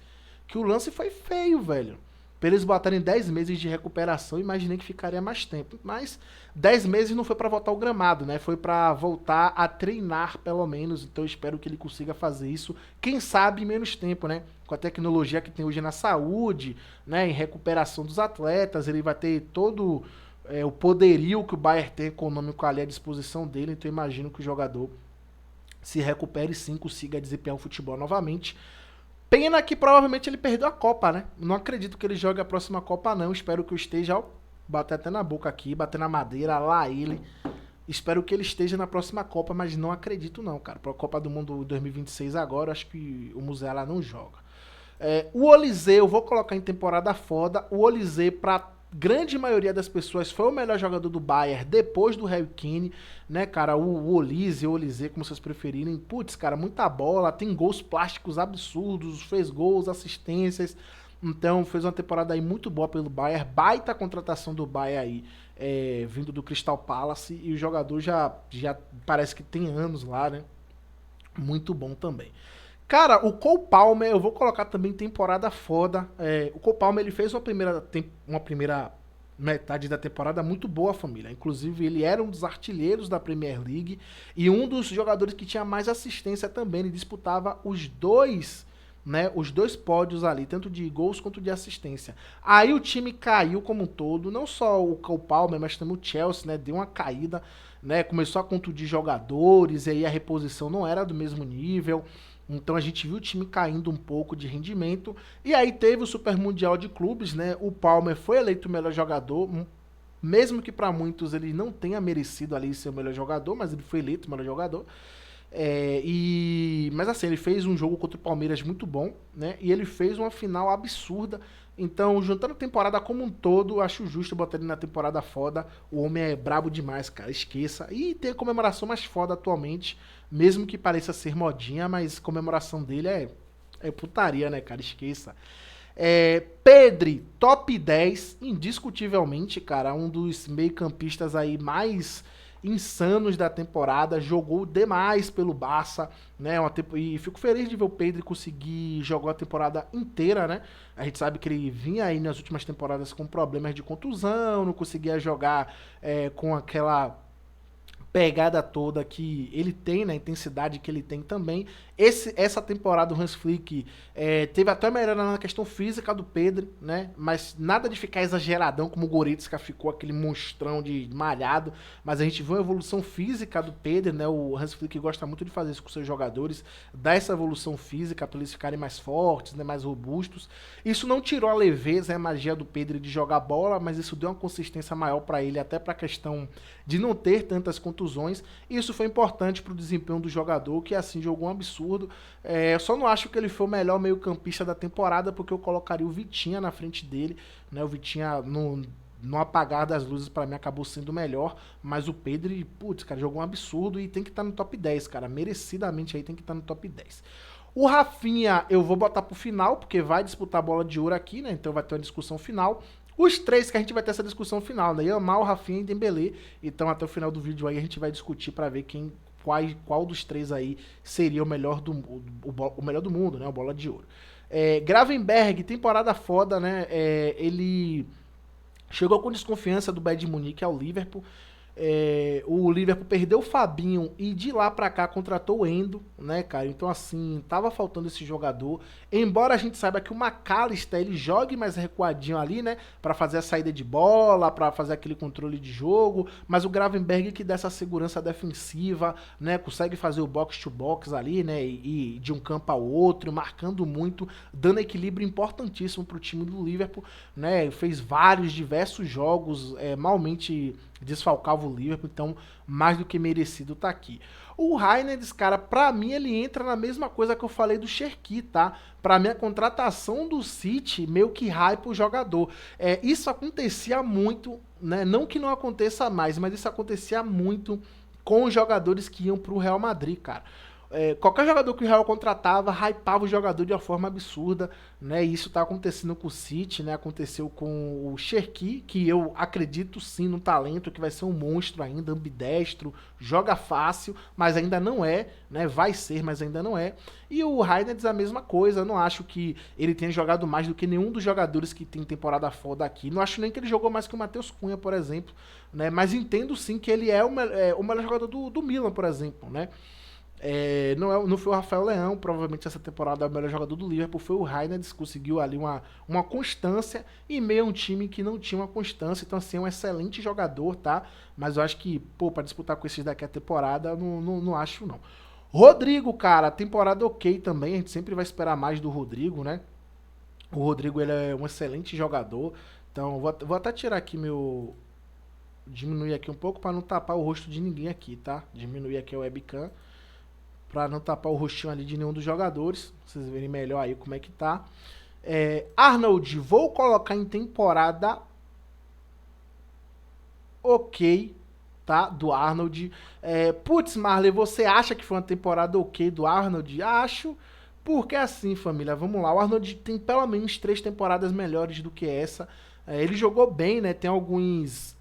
Que o lance foi feio, velho. Pra eles botarem 10 meses de recuperação, imaginei que ficaria mais tempo. Mas 10 meses não foi pra voltar ao gramado, né? Foi pra voltar a treinar, pelo menos. Então eu espero que ele consiga fazer isso. Quem sabe em menos tempo, né? Com a tecnologia que tem hoje na saúde, né? Em recuperação dos atletas, ele vai ter todo o poderio que o Bayern tem econômico ali à disposição dele. Então eu imagino que o jogador se recupere sim, consiga desempenhar o futebol novamente. Pena que provavelmente ele perdeu a Copa, né? Não acredito que ele jogue a próxima Copa, não. Espero que eu esteja, ó, bater até na boca aqui, bater na madeira, lá ele. Espero que ele esteja na próxima Copa, mas não acredito não, cara. Para a Copa do Mundo 2026 agora, acho que o Musiala não joga. O Olise, eu vou colocar em temporada foda. O Olise, pra grande maioria das pessoas, foi o melhor jogador do Bayern depois do Harry Kane, né, cara? O Olise, como vocês preferirem. Putz, cara, muita bola, tem gols plásticos absurdos, fez gols, assistências. Então, fez uma temporada aí muito boa pelo Bayern. Baita contratação do Bayern aí, vindo do Crystal Palace. E o jogador já parece que tem anos lá, né? Muito bom também. Cara, o Cole Palmer, eu vou colocar também temporada foda. O Cole Palmer, ele fez uma primeira metade da temporada muito boa, família. Inclusive, ele era um dos artilheiros da Premier League e um dos jogadores que tinha mais assistência também. Ele disputava os dois, né, os dois pódios ali, tanto de gols quanto de assistência. Aí o time caiu como um todo, não só o Cole Palmer, mas também o Chelsea, né, deu uma caída, né, começou a contundir jogadores, e aí a reposição não era do mesmo nível. Então a gente viu o time caindo um pouco de rendimento. E aí teve o Super Mundial de Clubes, né? O Palmer foi eleito o melhor jogador, mesmo que para muitos ele não tenha merecido ali ser o melhor jogador, mas ele foi eleito o melhor jogador. Mas assim, ele fez um jogo contra o Palmeiras muito bom, né? E ele fez uma final absurda. Então, juntando a temporada como um todo, acho justo botar ele na temporada foda. O homem é brabo demais, cara, esqueça. E tem a comemoração mais foda atualmente, mesmo que pareça ser modinha, mas a comemoração dele é putaria, né, cara, esqueça. Pedri, top 10, indiscutivelmente, cara, um dos meio-campistas aí mais insanos da temporada, jogou demais pelo Barça, né? E fico feliz de ver o Pedri conseguir jogar a temporada inteira, né? A gente sabe que ele vinha aí nas últimas temporadas com problemas de contusão, não conseguia jogar com aquela pegada toda que ele tem, né, a intensidade que ele tem também. Essa temporada o Hans Flick teve até melhora na questão física do Pedro, né, mas nada de ficar exageradão como o Goretzka ficou, aquele monstrão de malhado, mas a gente viu a evolução física do Pedro, né, o Hans Flick gosta muito de fazer isso com seus jogadores, dar essa evolução física para eles ficarem mais fortes, né, mais robustos. Isso não tirou a leveza e a magia do Pedro de jogar bola, mas isso deu uma consistência maior para ele, até para a questão de não ter tantas contusões, e isso foi importante para o desempenho do jogador, que assim jogou um absurdo. Eu só não acho que ele foi o melhor meio-campista da temporada, porque eu colocaria o Vitinha na frente dele, né? O Vitinha no apagar das luzes para mim acabou sendo melhor, mas o Pedro, putz, cara, jogou um absurdo e tem que estar no top 10, cara, merecidamente aí tem que estar no top 10. O Rafinha eu vou botar pro final, porque vai disputar a bola de ouro aqui, né? Então vai ter uma discussão final. Os três que a gente vai ter essa discussão final, né? Yamal, Rafinha e Dembélé. Então até o final do vídeo aí a gente vai discutir para ver qual dos três aí seria o melhor o melhor do mundo, né? O bola de ouro. Gravenberg, temporada foda, né? Ele chegou com desconfiança do Bayern de Munique ao Liverpool. O Liverpool perdeu o Fabinho e de lá pra cá contratou o Endo, né, cara? Então, assim, tava faltando esse jogador. Embora a gente saiba que o McAllister ele jogue mais recuadinho ali, né, pra fazer a saída de bola, pra fazer aquele controle de jogo, mas o Gravenberg que dá essa segurança defensiva, né, consegue fazer o box to box ali, né, e de um campo ao outro, marcando muito, dando equilíbrio importantíssimo pro time do Liverpool, né? Fez diversos jogos, malmente desfalcava o Liverpool, então mais do que merecido tá aqui. O Reijnders, cara, pra mim ele entra na mesma coisa que eu falei do Cherki, tá? Pra mim a contratação do City meio que hype o jogador. Isso acontecia muito, né? Não que não aconteça mais, mas isso acontecia muito com os jogadores que iam pro Real Madrid, cara. qualquer jogador que o Real contratava, hypava o jogador de uma forma absurda, né? E isso tá acontecendo com o City, né? Aconteceu com o Cherki, que eu acredito sim no talento, que vai ser um monstro ainda, ambidestro, joga fácil, mas ainda não é, né? Vai ser, mas ainda não é. E o Reynolds a mesma coisa, eu não acho que ele tenha jogado mais do que nenhum dos jogadores que tem temporada foda aqui. Não acho nem que ele jogou mais que o Matheus Cunha, por exemplo, né? Mas entendo sim que ele é o melhor jogador do Milan, por exemplo, né? Não foi o Rafael Leão, provavelmente essa temporada é o melhor jogador do Liverpool, foi o Reynolds, conseguiu ali uma constância e meio a um time que não tinha uma constância, então assim, é um excelente jogador, tá? Mas eu acho que, pô, pra disputar com esses daqui a temporada, não acho não. Rodrigo, cara, temporada ok também, a gente sempre vai esperar mais do Rodrigo, né? O Rodrigo, ele é um excelente jogador, então vou até tirar aqui diminuir aqui um pouco para não tapar o rosto de ninguém aqui, tá? Diminuir aqui a webcam para não tapar o rostinho ali de nenhum dos jogadores. Pra vocês verem melhor aí como é que tá. Arnold, vou colocar em temporada ok, tá? Do Arnold. Putz, Marley, você acha que foi uma temporada ok do Arnold? Acho. Porque assim, família, vamos lá. O Arnold tem pelo menos 3 temporadas melhores do que essa. Ele jogou bem, né? Tem uns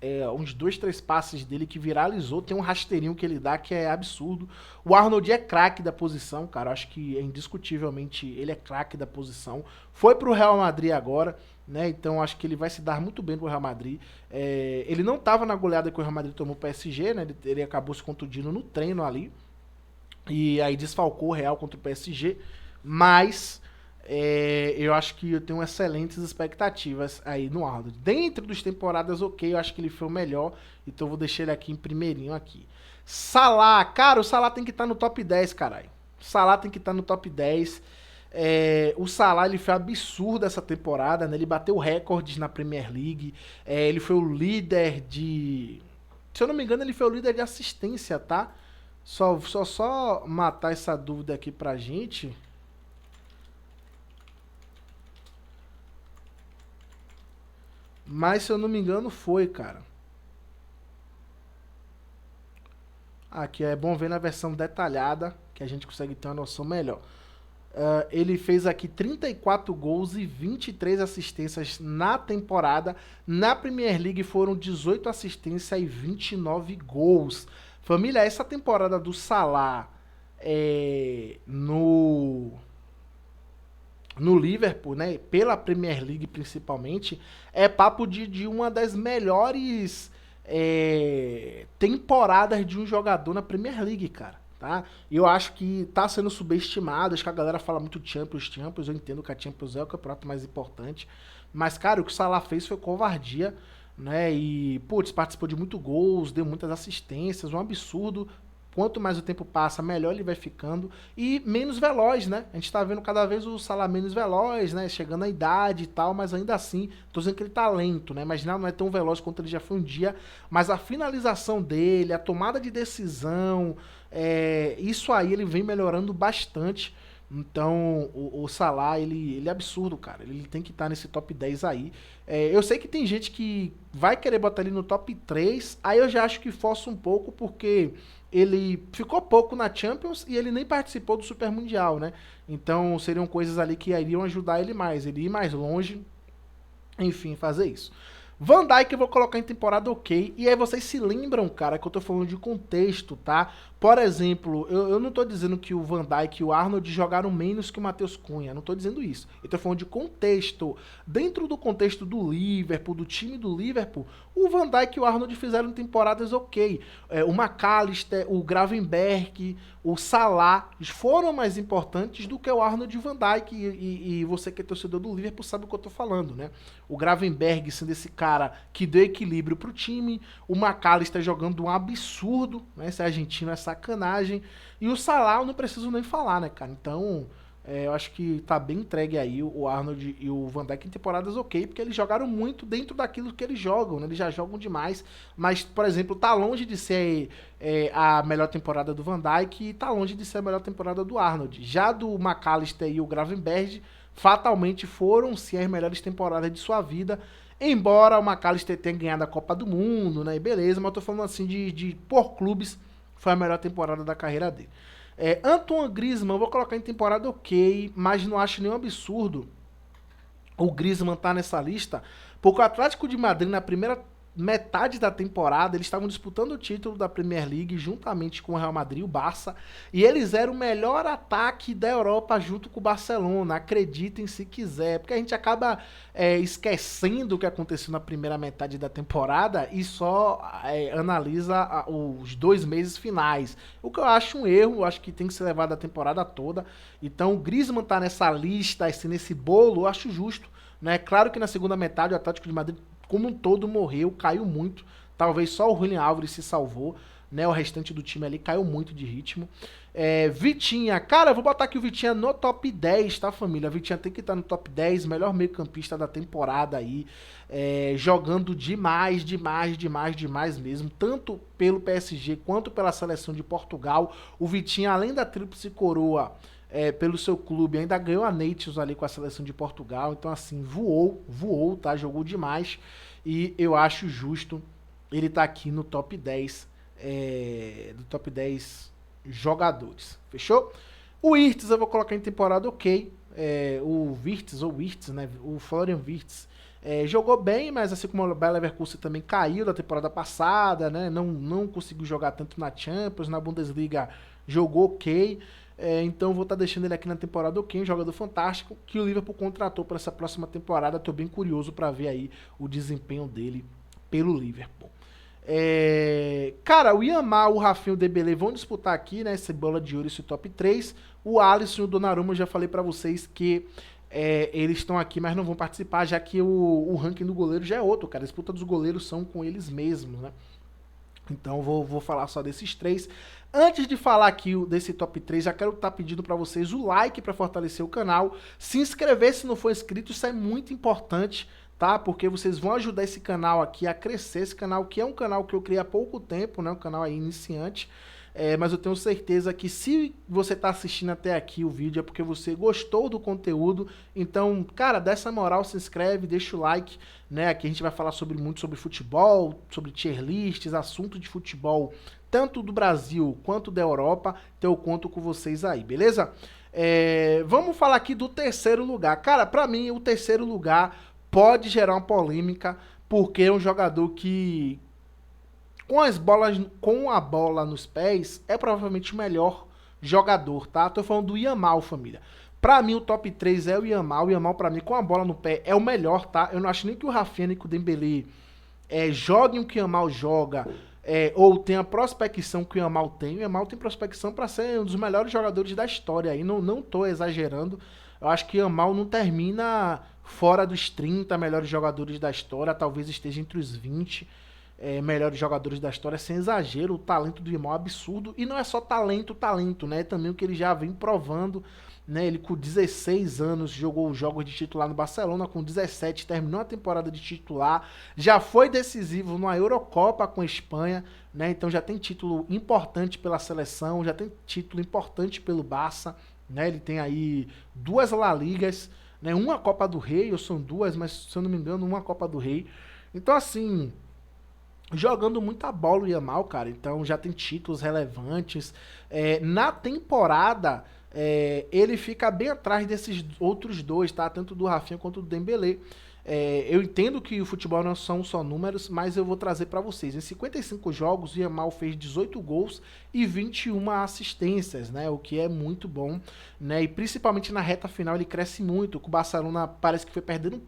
2, 3 passes dele que viralizou. Tem um rasteirinho que ele dá que é absurdo. O Arnold é craque da posição, cara. Eu acho que indiscutivelmente ele é craque da posição. Foi pro Real Madrid agora, né? Então acho que ele vai se dar muito bem pro Real Madrid. Ele não tava na goleada que o Real Madrid tomou o PSG, né? Ele acabou se contundindo no treino ali. E aí desfalcou o Real contra o PSG. Mas eu acho que eu tenho excelentes expectativas aí no Arnold. Dentro das temporadas, ok, eu acho que ele foi o melhor. Então eu vou deixar ele aqui em primeirinho aqui. Salah, cara, o Salah tem que estar no top 10, caralho. O Salah tem que estar no top 10. O Salah, ele foi absurdo essa temporada, né? Ele bateu recordes na Premier League. Ele foi o líder de... Se eu não me engano, ele foi o líder de assistência, tá? Só matar essa dúvida aqui pra gente. Mas se eu não me engano foi, cara. Aqui é bom ver na versão detalhada, que a gente consegue ter uma noção melhor. Ele fez aqui 34 gols e 23 assistências na temporada. Na Premier League foram 18 assistências e 29 gols. Família, essa temporada do Salah no Liverpool, né, pela Premier League principalmente, é papo de uma das melhores temporadas de um jogador na Premier League, cara. Tá? Eu acho que tá sendo subestimado, acho que a galera fala muito Champions, eu entendo que a Champions é o campeonato mais importante, mas, cara, o que o Salah fez foi covardia, né, e, putz, participou de muitos gols, deu muitas assistências, um absurdo. Quanto mais o tempo passa, melhor ele vai ficando e menos veloz, né? A gente tá vendo cada vez o Salah menos veloz, né? Chegando à idade e tal, mas ainda assim, tô dizendo que ele tá lento, né? Mas não é tão veloz quanto ele já foi um dia, mas a finalização dele, a tomada de decisão, isso aí ele vem melhorando bastante. Então, o Salah, ele é absurdo, cara. Ele tem que estar nesse top 10 aí. Eu sei que tem gente que vai querer botar ele no top 3, aí eu já acho que força um pouco, porque ele ficou pouco na Champions e ele nem participou do Super Mundial, né? Então, seriam coisas ali que iriam ajudar ele mais. Ele ir mais longe, enfim, fazer isso. Van Dijk eu vou colocar em temporada ok. E aí vocês se lembram, cara, que eu tô falando de contexto, tá? Por exemplo, eu não tô dizendo que o Van Dijk e o Arnold jogaram menos que o Matheus Cunha. Não tô dizendo isso. Eu tô falando de contexto. Dentro do contexto do Liverpool, do time do Liverpool, o Van Dijk e o Arnold fizeram temporadas ok. O McAllister, o Gravenberch, o Salah foram mais importantes do que o Arnold e o Van Dijk. E você que é torcedor do Liverpool sabe o que eu tô falando, né? O Gravenberch sendo esse cara que deu equilíbrio pro time, o McAllister jogando um absurdo, né? Esse argentino é sacanagem, e o Salah eu não preciso nem falar, né, cara? Então, eu acho que tá bem entregue aí o Arnold e o Van Dijk em temporadas ok, porque eles jogaram muito dentro daquilo que eles jogam, né? Eles já jogam demais, mas, por exemplo, tá longe de ser a melhor temporada do Van Dijk e tá longe de ser a melhor temporada do Arnold. Já do McAllister e o Gravenberch, fatalmente foram sim as melhores temporadas de sua vida, embora o McAllister tenha ganhado a Copa do Mundo, né? E beleza, mas eu tô falando assim por clubes, foi a melhor temporada da carreira dele. Antoine Griezmann, eu vou colocar em temporada ok, mas não acho nenhum absurdo o Griezmann tá nessa lista, porque o Atlético de Madrid, na primeira metade da temporada, eles estavam disputando o título da Premier League juntamente com o Real Madrid e o Barça, e eles eram o melhor ataque da Europa junto com o Barcelona, acreditem se quiser, porque a gente acaba esquecendo o que aconteceu na primeira metade da temporada e só analisa os 2 meses finais, o que eu acho um erro, eu acho que tem que ser levado a temporada toda. Então o Griezmann tá nessa lista, assim, nesse bolo, eu acho justo, né? Claro que na segunda metade o Atlético de Madrid como um todo morreu, caiu muito. Talvez só o Julián Álvares se salvou, né? O restante do time ali caiu muito de ritmo. Vitinha, cara, eu vou botar aqui o Vitinha no top 10, tá, família? A Vitinha tem que estar no top 10, melhor meio-campista da temporada aí. Jogando demais, demais, demais, demais mesmo. Tanto pelo PSG quanto pela seleção de Portugal. O Vitinha, além da tríplice coroa, pelo seu clube, ainda ganhou a Nations ali com a seleção de Portugal, então assim, voou, tá? Jogou demais e eu acho justo ele tá aqui no top 10, do top 10 jogadores, fechou? O Wirtz eu vou colocar em temporada ok, o Wirtz, né? O Florian Wirtz jogou bem, mas assim como o Bayer Leverkusen também caiu da temporada passada, né? Não conseguiu jogar tanto na Champions, na Bundesliga jogou ok. Então vou estar deixando ele aqui na temporada ok, um jogador fantástico que o Liverpool contratou para essa próxima temporada. Estou bem curioso para ver aí o desempenho dele pelo Liverpool. Cara, o Yamal, o Rafinha e o Dembélé vão disputar aqui, né, essa bola de ouro, esse top 3. O Alisson e o Donnarumma, eu já falei para vocês que eles estão aqui, mas não vão participar, já que o ranking do goleiro já é outro, cara. A disputa dos goleiros são com eles mesmos, né? Então vou falar só desses três. Antes de falar aqui desse top 3, já quero estar pedindo para vocês o like para fortalecer o canal. Se inscrever se não for inscrito, isso é muito importante, tá? Porque vocês vão ajudar esse canal aqui a crescer. Esse canal que é um canal que eu criei há pouco tempo, né? Um canal aí iniciante. Mas eu tenho certeza que se você está assistindo até aqui o vídeo é porque você gostou do conteúdo. Então, cara, dá essa moral, se inscreve, deixa o like, né? Aqui a gente vai falar muito sobre futebol, sobre tier lists, assunto de futebol, tanto do Brasil quanto da Europa. Então eu conto com vocês aí, beleza? Vamos falar aqui do terceiro lugar. Cara, pra mim o terceiro lugar pode gerar uma polêmica, porque é um jogador que com a bola nos pés, é provavelmente o melhor jogador, tá? Tô falando do Yamal, família. Pra mim, o top 3 é o Yamal. O Yamal, pra mim, com a bola no pé, é o melhor, tá? Eu não acho nem que o Rafinha nem que o Dembélé joguem o que o Yamal joga, ou tenha a prospecção que o Yamal tem. O Yamal tem prospecção pra ser um dos melhores jogadores da história. Aí não tô exagerando. Eu acho que o Yamal não termina fora dos 30 melhores jogadores da história. Talvez esteja entre os 20 melhores jogadores da história, sem exagero. O talento do Yamal é absurdo, e não é só talento, né? É também o que ele já vem provando, né? Ele com 16 anos jogou os jogos de titular no Barcelona, com 17 terminou a temporada de titular, já foi decisivo numa Eurocopa com a Espanha, né? Então já tem título importante pela seleção, já tem título importante pelo Barça, né? Ele tem aí 2 La Ligas, né? Uma Copa do Rei, ou são 2, mas se eu não me engano, uma Copa do Rei. Então assim, jogando muita bola o Yamal, cara. Então já tem títulos relevantes. Na temporada, ele fica bem atrás desses outros dois, tá? Tanto do Rafinha quanto do Dembélé. Eu entendo que o futebol não são só números, mas eu vou trazer para vocês. Em 55 jogos, o Yamal fez 18 gols e 21 assistências, né? O que é muito bom, né? E principalmente na reta final ele cresce muito. O Barcelona parece que foi perdendo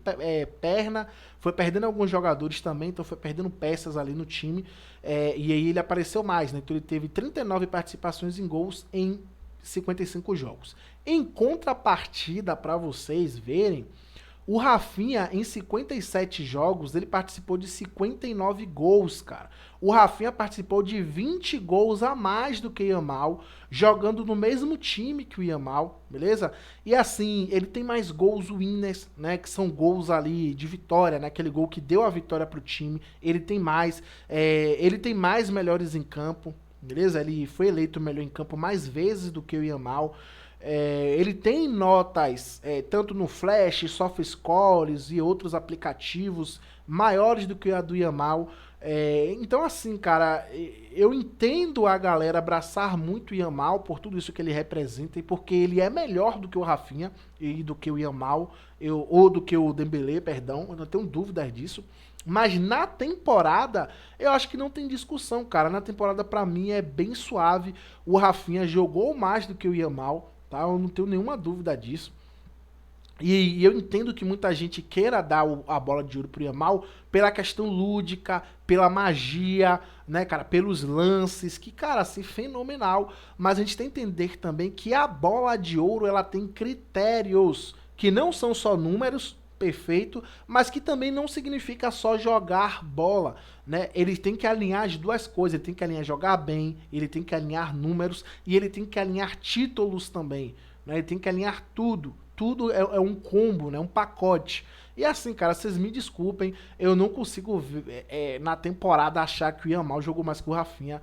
perna, foi perdendo alguns jogadores também, então foi perdendo peças ali no time. E aí ele apareceu mais, né? Então ele teve 39 participações em gols em 55 jogos. Em contrapartida, para vocês verem, o Rafinha, em 57 jogos, ele participou de 59 gols, cara. O Rafinha participou de 20 gols a mais do que o Yamal, jogando no mesmo time que o Yamal, beleza? E assim, ele tem mais gols winners, né? Que são gols ali de vitória, né? Aquele gol que deu a vitória pro time. Ele tem mais melhores em campo, beleza? Ele foi eleito o melhor em campo mais vezes do que o Yamal. Ele tem notas, tanto no Flash, SofaScores e outros aplicativos maiores do que a do Yamal. Então, assim, cara, eu entendo a galera abraçar muito o Yamal por tudo isso que ele representa e porque ele é melhor do que o Rafinha e do que o Yamal, ou do que o Dembélé, perdão, eu não tenho dúvidas disso. Mas na temporada, eu acho que não tem discussão, cara. Na temporada, pra mim, é bem suave. O Rafinha jogou mais do que o Yamal, tá? Eu não tenho nenhuma dúvida disso. E eu entendo que muita gente queira dar a bola de ouro pro Yamal pela questão lúdica, pela magia, né, cara, pelos lances, que, cara, assim, fenomenal. Mas a gente tem que entender também que a bola de ouro, ela tem critérios que não são só números, perfeito, mas que também não significa só jogar bola, né? Ele tem que alinhar as duas coisas, ele tem que alinhar jogar bem, ele tem que alinhar números e ele tem que alinhar títulos também, né? Ele tem que alinhar tudo. Tudo é um combo, né? Um pacote. E assim, cara, vocês me desculpem, eu não consigo na temporada achar que o Yamal jogou mais que o Rafinha.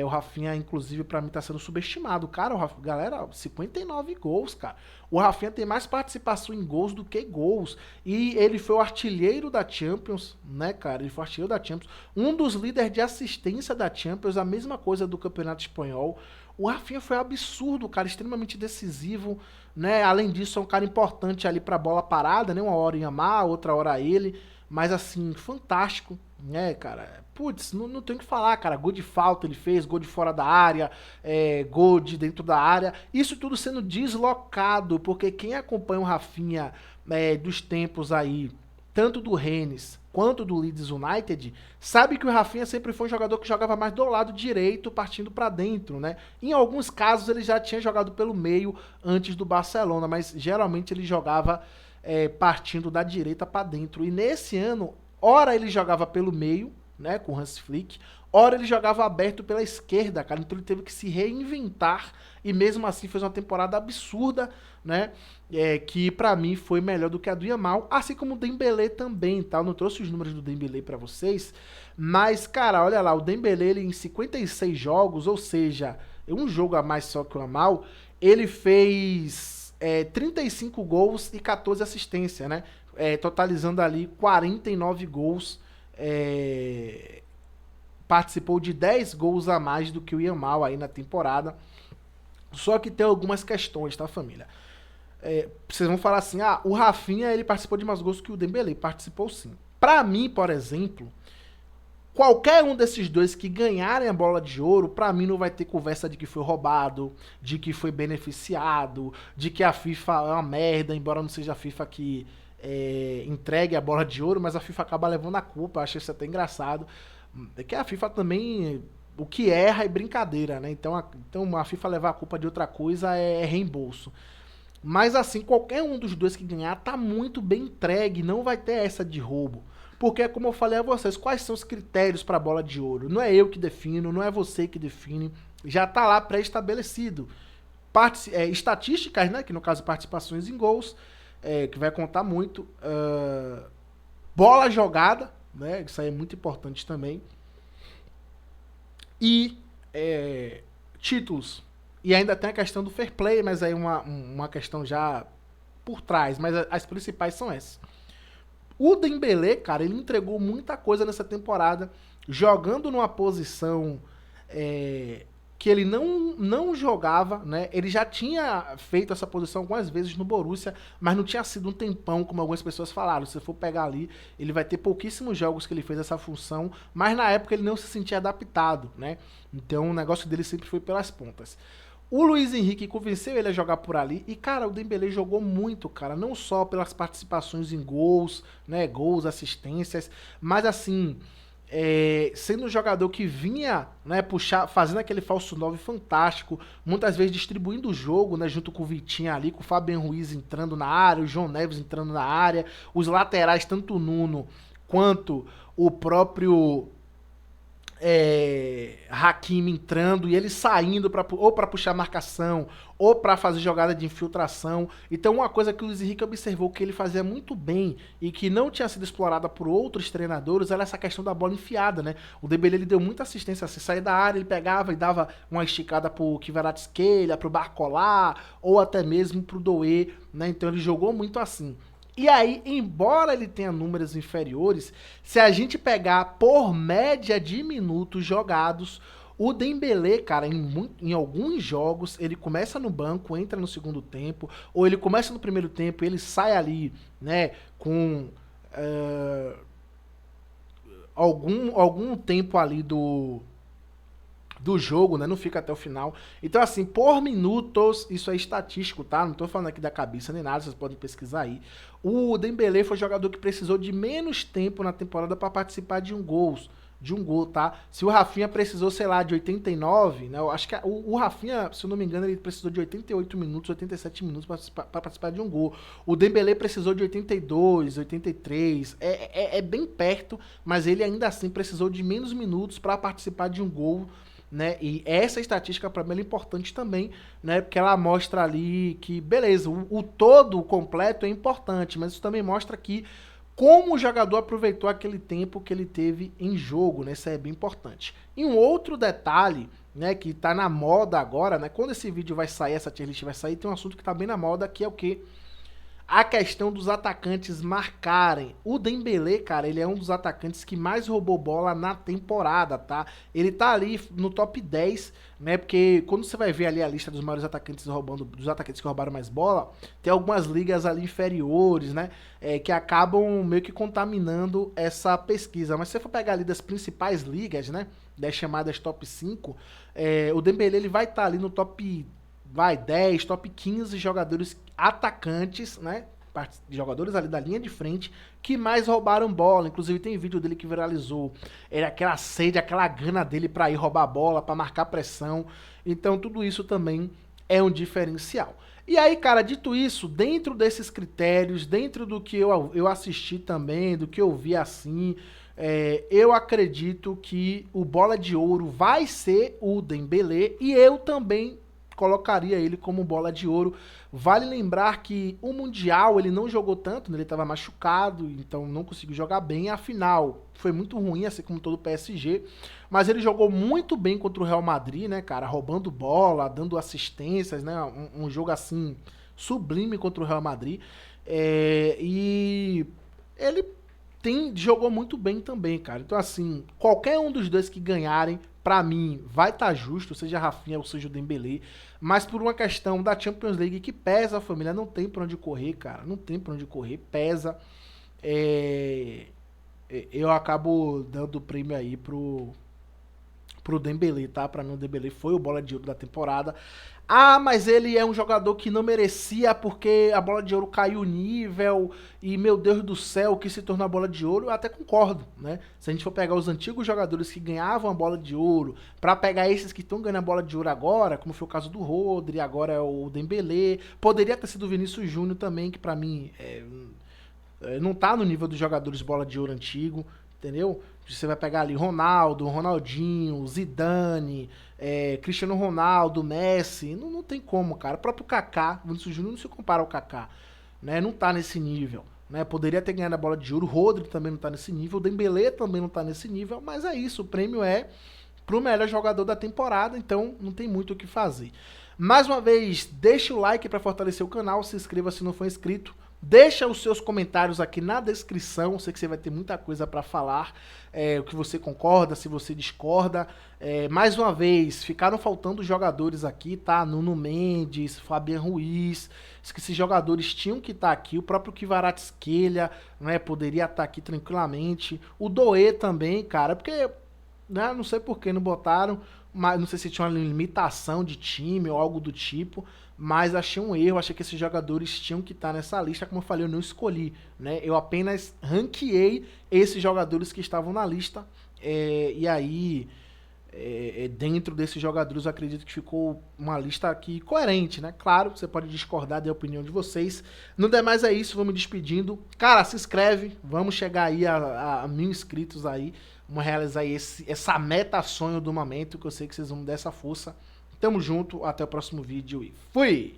O Rafinha, inclusive, pra mim tá sendo subestimado. Cara, galera, 59 gols, cara. O Rafinha tem mais participação em gols do que gols. E ele foi o artilheiro da Champions, né, cara? Ele foi o artilheiro da Champions. Um dos líderes de assistência da Champions, a mesma coisa do Campeonato Espanhol. O Rafinha foi absurdo, cara, extremamente decisivo, né? Além disso, é um cara importante ali pra bola parada, né? Uma hora em Yamal, outra hora ele. Mas assim, fantástico, né, cara? Putz, não tem o que falar, cara. Gol de falta ele fez, gol de fora da área, gol de dentro da área. Isso tudo sendo deslocado, porque quem acompanha o Rafinha dos tempos aí, tanto do Rennes quanto do Leeds United, sabe que o Rafinha sempre foi um jogador que jogava mais do lado direito, partindo para dentro, né? Em alguns casos ele já tinha jogado pelo meio antes do Barcelona, mas geralmente ele jogava partindo da direita para dentro. E nesse ano, ora ele jogava pelo meio, né, com o Hans Flick, ora ele jogava aberto pela esquerda, cara. Então ele teve que se reinventar e mesmo assim fez uma temporada absurda, né? Que pra mim foi melhor do que a do Yamal, assim como o Dembélé também, tá? Eu não trouxe os números do Dembélé pra vocês, mas, cara, olha lá, o Dembélé ele, em 56 jogos, ou seja, um jogo a mais só que o Yamal, ele fez 35 gols e 14 assistências, né? Totalizando ali 49 gols. Participou de 10 gols a mais do que o Yamal aí na temporada. Só que tem algumas questões, tá, família? Vocês vão falar assim, o Rafinha ele participou de mais gols que o Dembélé. Participou sim. Pra mim, por exemplo, qualquer um desses dois que ganharem a bola de ouro, pra mim não vai ter conversa de que foi roubado, de que foi beneficiado, de que a FIFA é uma merda, embora não seja a FIFA que entregue a bola de ouro, mas a FIFA acaba levando a culpa. Eu acho isso até engraçado. É que a FIFA também, o que erra é brincadeira, né? Então a FIFA levar a culpa de outra coisa é reembolso. Mas assim, qualquer um dos dois que ganhar tá muito bem entregue, não vai ter essa de roubo. Porque, como eu falei a vocês, quais são os critérios para a bola de ouro? Não é eu que defino, não é você que define, já tá lá pré-estabelecido. Estatísticas, né? Que no caso participações em gols, que vai contar muito. Bola jogada, né? Isso aí é muito importante também. E títulos. E ainda tem a questão do fair play, mas aí uma questão já por trás. Mas as principais são essas. O Dembélé, cara, ele entregou muita coisa nessa temporada, jogando numa posição que ele não jogava, né? Ele já tinha feito essa posição algumas vezes no Borussia, mas não tinha sido um tempão, como algumas pessoas falaram. Se você for pegar ali, ele vai ter pouquíssimos jogos que ele fez essa função, mas na época ele não se sentia adaptado, né? Então o negócio dele sempre foi pelas pontas. O Luiz Henrique convenceu ele a jogar por ali e, cara, o Dembélé jogou muito, cara, não só pelas participações em gols, né, gols, assistências, mas assim, sendo um jogador que vinha, né, fazendo aquele falso 9 fantástico, muitas vezes distribuindo o jogo, né, junto com o Vitinho ali, com o Fabian Ruiz entrando na área, o João Neves entrando na área, os laterais, tanto o Nuno quanto o próprio Hakimi entrando e ele saindo ou para puxar marcação ou para fazer jogada de infiltração. Então uma coisa que o Luiz Henrique observou que ele fazia muito bem e que não tinha sido explorada por outros treinadores era essa questão da bola enfiada, né? O Dembélé ele deu muita assistência, se sair da área ele pegava e dava uma esticada pro Kvaratskhelia, pro Barcola ou até mesmo pro Doué, né? Então ele jogou muito assim. E aí, embora ele tenha números inferiores, se a gente pegar por média de minutos jogados, o Dembélé, cara, em alguns jogos, ele começa no banco, entra no segundo tempo, ou ele começa no primeiro tempo e ele sai ali, né, com eh, algum tempo ali do jogo, né? Não fica até o final. Então, assim, por minutos, isso é estatístico, tá? Não tô falando aqui da cabeça nem nada, vocês podem pesquisar aí. O Dembélé foi o jogador que precisou de menos tempo na temporada para participar de um gol, tá? Se o Rafinha precisou, sei lá, de 89, né? Eu acho que o Rafinha, se eu não me engano, ele precisou de 88 minutos, 87 minutos para participar de um gol. O Dembélé precisou de 82, 83. É bem perto, mas ele ainda assim precisou de menos minutos para participar de um gol, né? E essa estatística para mim é importante também, né? Porque ela mostra ali que, beleza, o todo, o completo é importante, mas isso também mostra que como o jogador aproveitou aquele tempo que ele teve em jogo, né? Isso é bem importante. E um outro detalhe, né, que tá na moda agora, né? Quando esse vídeo vai sair, essa tier list vai sair, tem um assunto que tá bem na moda, que é o quê? A questão dos atacantes marcarem. O Dembélé, cara, ele é um dos atacantes que mais roubou bola na temporada, tá? Ele tá ali no top 10, né? Porque quando você vai ver ali a lista dos maiores atacantes roubando, dos atacantes que roubaram mais bola, tem algumas ligas ali inferiores, né? Que acabam meio que contaminando essa pesquisa. Mas se você for pegar ali das principais ligas, né? Das chamadas top 5, o Dembélé ele vai estar ali no top 10, top 15 jogadores atacantes, né? Jogadores ali da linha de frente que mais roubaram bola. Inclusive tem vídeo dele que viralizou. Era aquela sede, aquela gana dele para ir roubar bola, para marcar pressão. Então tudo isso também é um diferencial. E aí, cara, dito isso, dentro desses critérios, dentro do que eu assisti também, do que eu vi assim, eu acredito que o Bola de Ouro vai ser o Dembélé e eu também colocaria ele como bola de ouro. Vale lembrar que o Mundial ele não jogou tanto, né? Ele estava machucado, então não conseguiu jogar bem. A final foi muito ruim, assim como todo o PSG, mas ele jogou muito bem contra o Real Madrid, né, cara? Roubando bola, dando assistências, né? Um jogo assim sublime contra o Real Madrid. E ele jogou muito bem também, cara. Então, assim, qualquer um dos dois que ganharem, pra mim, vai estar justo, seja a Rafinha ou seja o Dembélé. Mas por uma questão da Champions League que pesa, a família, não tem pra onde correr, cara. Não tem pra onde correr, pesa. É, eu acabo dando o prêmio aí pro Dembélé, tá? Pra mim o Dembélé foi o bola de ouro da temporada. Ah, mas ele é um jogador que não merecia porque a bola de ouro caiu o nível e, meu Deus do céu, que se tornou a bola de ouro, eu até concordo, né? Se a gente for pegar os antigos jogadores que ganhavam a bola de ouro, pra pegar esses que estão ganhando a bola de ouro agora, como foi o caso do Rodri, agora é o Dembélé, poderia ter sido o Vinícius Júnior também, que pra mim não tá no nível dos jogadores bola de ouro antigo, entendeu? Você vai pegar ali Ronaldo, Ronaldinho, Zidane, Cristiano Ronaldo, Messi, não tem como, cara. O próprio Kaká, Vinícius Júnior não se compara ao Kaká, né? Não tá nesse nível, né? Poderia ter ganhado a bola de ouro, o Rodri também não tá nesse nível, o Dembélé também não tá nesse nível, mas é isso, o prêmio é pro melhor jogador da temporada, então não tem muito o que fazer. Mais uma vez, deixa o like para fortalecer o canal, se inscreva se não for inscrito. Deixa os seus comentários aqui na descrição, sei que você vai ter muita coisa para falar, o que você concorda, se você discorda. Mais uma vez, ficaram faltando jogadores aqui, tá? Nuno Mendes, Fabian Ruiz, esses jogadores tinham que estar aqui, o próprio Kvaratskhelia, né, poderia estar aqui tranquilamente, o Doué também, cara, porque, né, não sei por que não botaram, mas não sei se tinha uma limitação de time ou algo do tipo, mas achei um erro, achei que esses jogadores tinham que estar nessa lista, como eu falei, eu não escolhi, né? Eu apenas ranqueei esses jogadores que estavam na lista, e aí, dentro desses jogadores, eu acredito que ficou uma lista aqui coerente, né? Claro, você pode discordar da opinião de vocês. No demais é isso, vou me despedindo. Cara, se inscreve, vamos chegar aí a 1000 inscritos aí, vamos realizar aí essa meta sonho do momento, que eu sei que vocês vão dar essa força. Tamo junto, até o próximo vídeo e fui!